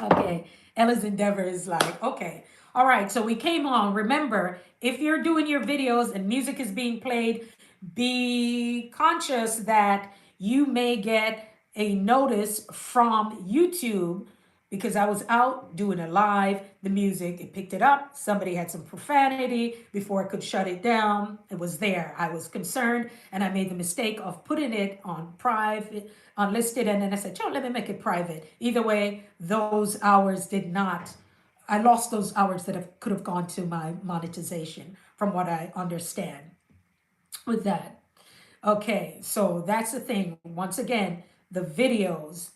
Okay, Ella's Endeavor is like, okay. All right, so we came on. Remember, if you're doing your videos and music is being played, be conscious that you may get a notice from YouTube, because I was out doing a live, the music, it picked it up. Somebody had some profanity. Before I could shut it down, it was there. I was concerned, and I made the mistake of putting it on private, unlisted, and then I said, let me make it private. Either way, those hours did not, I lost those hours that could have gone to my monetization, from what I understand with that. Okay, so that's the thing. Once again, the videos,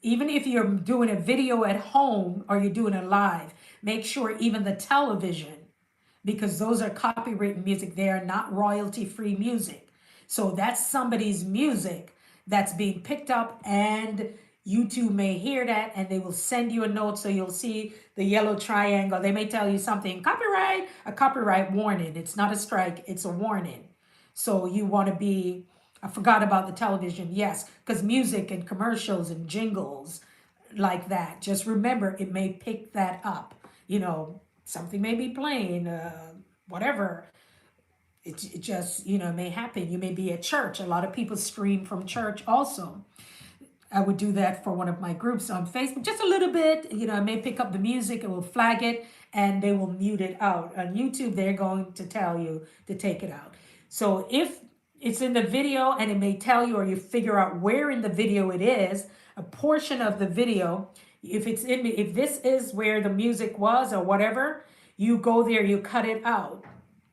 even if you're doing a video at home or you're doing a live, make sure even the television, because those are copyrighted music, they are not royalty-free music. So that's somebody's music that's being picked up, and YouTube may hear that, and they will send you a note. So you'll see the yellow triangle. They may tell you something, copyright, a copyright warning. It's not a strike, it's a warning. So you want to be, I forgot about the television, yes, because music and commercials and jingles like that, just remember, it may pick that up. Something may be playing, whatever. It just, may happen. You may be at church. A lot of people stream from church also. I would do that for one of my groups on Facebook, just a little bit. I may pick up the music, it will flag it, and they will mute it out. On YouTube, they're going to tell you to take it out. So if it's in the video, and it may tell you, or you figure out where in the video it is, a portion of the video, if this is where the music was or whatever, you go there, you cut it out.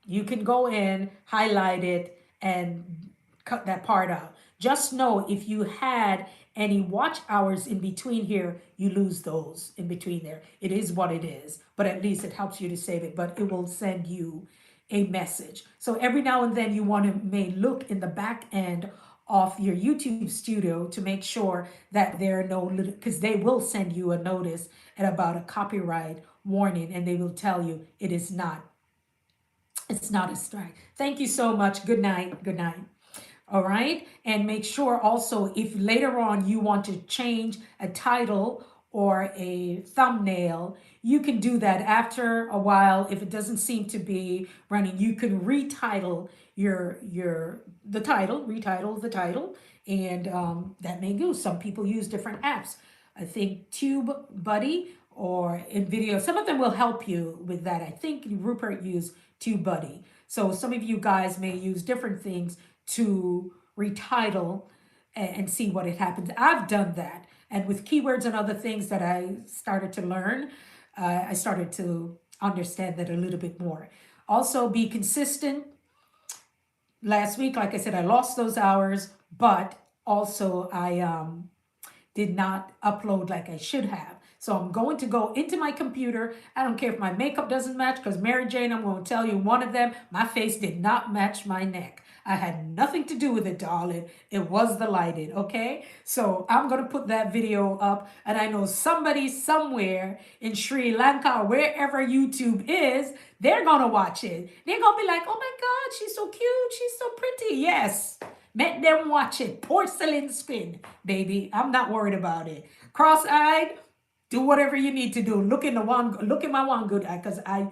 You can go in, highlight it, and cut that part out. Just know if you had any watch hours in between here, you lose those in between there. It is what it is, but at least it helps you to save it, but it will send you a message. So every now and then you want to may look in the back end of your YouTube studio to make sure that there are no little, because they will send you a notice at about a copyright warning, and they will tell you it's not a strike. Thank you so much. Good night. Good night. All right. And make sure also if later on you want to change a title or a thumbnail, you can do that after a while. If it doesn't seem to be running, you can retitle retitle the title, and that may go. Some people use different apps. I think TubeBuddy or InVideo. Some of them will help you with that. I think Rupert used TubeBuddy. So some of you guys may use different things to retitle and see what it happens. I've done that. And with keywords and other things that I started to learn, I started to understand that a little bit more. Also, be consistent. Last week, like I said, I lost those hours, but also I did not upload like I should have. So I'm going to go into my computer. I don't care if my makeup doesn't match, because Mary Jane, I'm going to tell you one of them, my face did not match my neck. I had nothing to do with it, darling. It was the lighting, okay? So I'm going to put that video up, and I know somebody somewhere in Sri Lanka, or wherever YouTube is, they're going to watch it. They're going to be like, oh my God, she's so cute. She's so pretty. Yes. Let them watch it. Porcelain skin, baby. I'm not worried about it. Cross-eyed, do whatever you need to do. Look in my one good eye, because I'm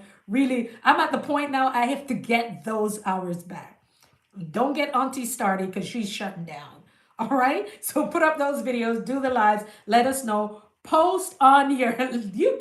at the point now I have to get those hours back. Don't get Auntie started, because she's shutting down. All right? So put up those videos, do the lives, let us know. Post on your you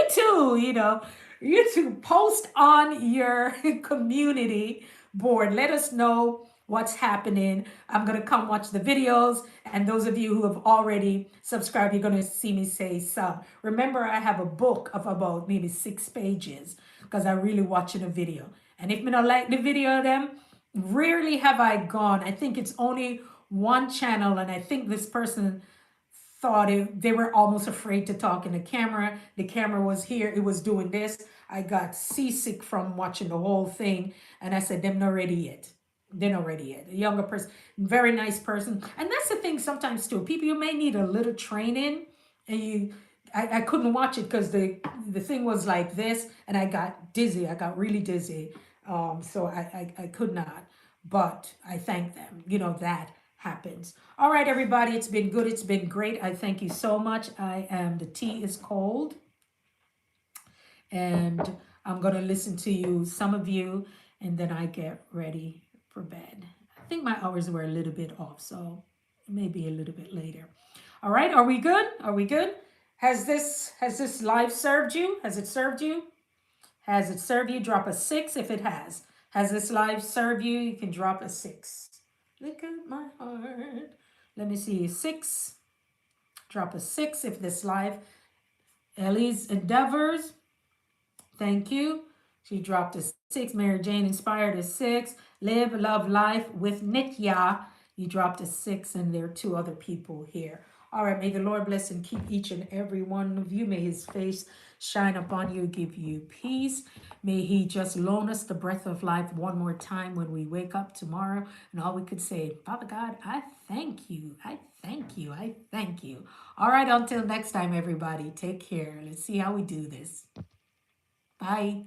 too, you too, post on your community board. Let us know what's happening. I'm going to come watch the videos. And those of you who have already subscribed, you're going to see me say sub. Remember, I have a book of about maybe 6 pages, because I really watching a video. And if me not like the video of them, rarely have I gone. I think it's only one channel, and I think this person thought they were almost afraid to talk in the camera. The camera was here, it was doing this. I got seasick from watching the whole thing, and I said, them not ready yet. They're not ready yet. A younger person, very nice person. And that's the thing sometimes too. People, you may need a little training, and I couldn't watch it because the thing was like this, and I got dizzy. I got really dizzy. So I could not, but I thank them. That happens. All right, everybody, it's been good. It's been great. I thank you so much. The tea is cold, and I'm going to listen to you, some of you, and then I get ready for bed. I think my hours were a little bit off, so maybe a little bit later. All right, are we good? Are we good? Has this live served you? Has it served you? Has it served you? Drop a 6 if it has. Has this live served you? You can drop a 6. Look at my heart. Let me see. 6. Drop a 6 if this live. Ellie's Endeavors. Thank you. She dropped a 6. Mary Jane Inspired a 6. Live, Love, Life with Nitya. You dropped a 6, and there are 2 other people here. All right, may the Lord bless and keep each and every one of you. May his face shine upon you, give you peace. May he just loan us the breath of life one more time when we wake up tomorrow. And all we could say, Father God, I thank you. I thank you. I thank you. All right, until next time, everybody, take care. Let's see how we do this. Bye.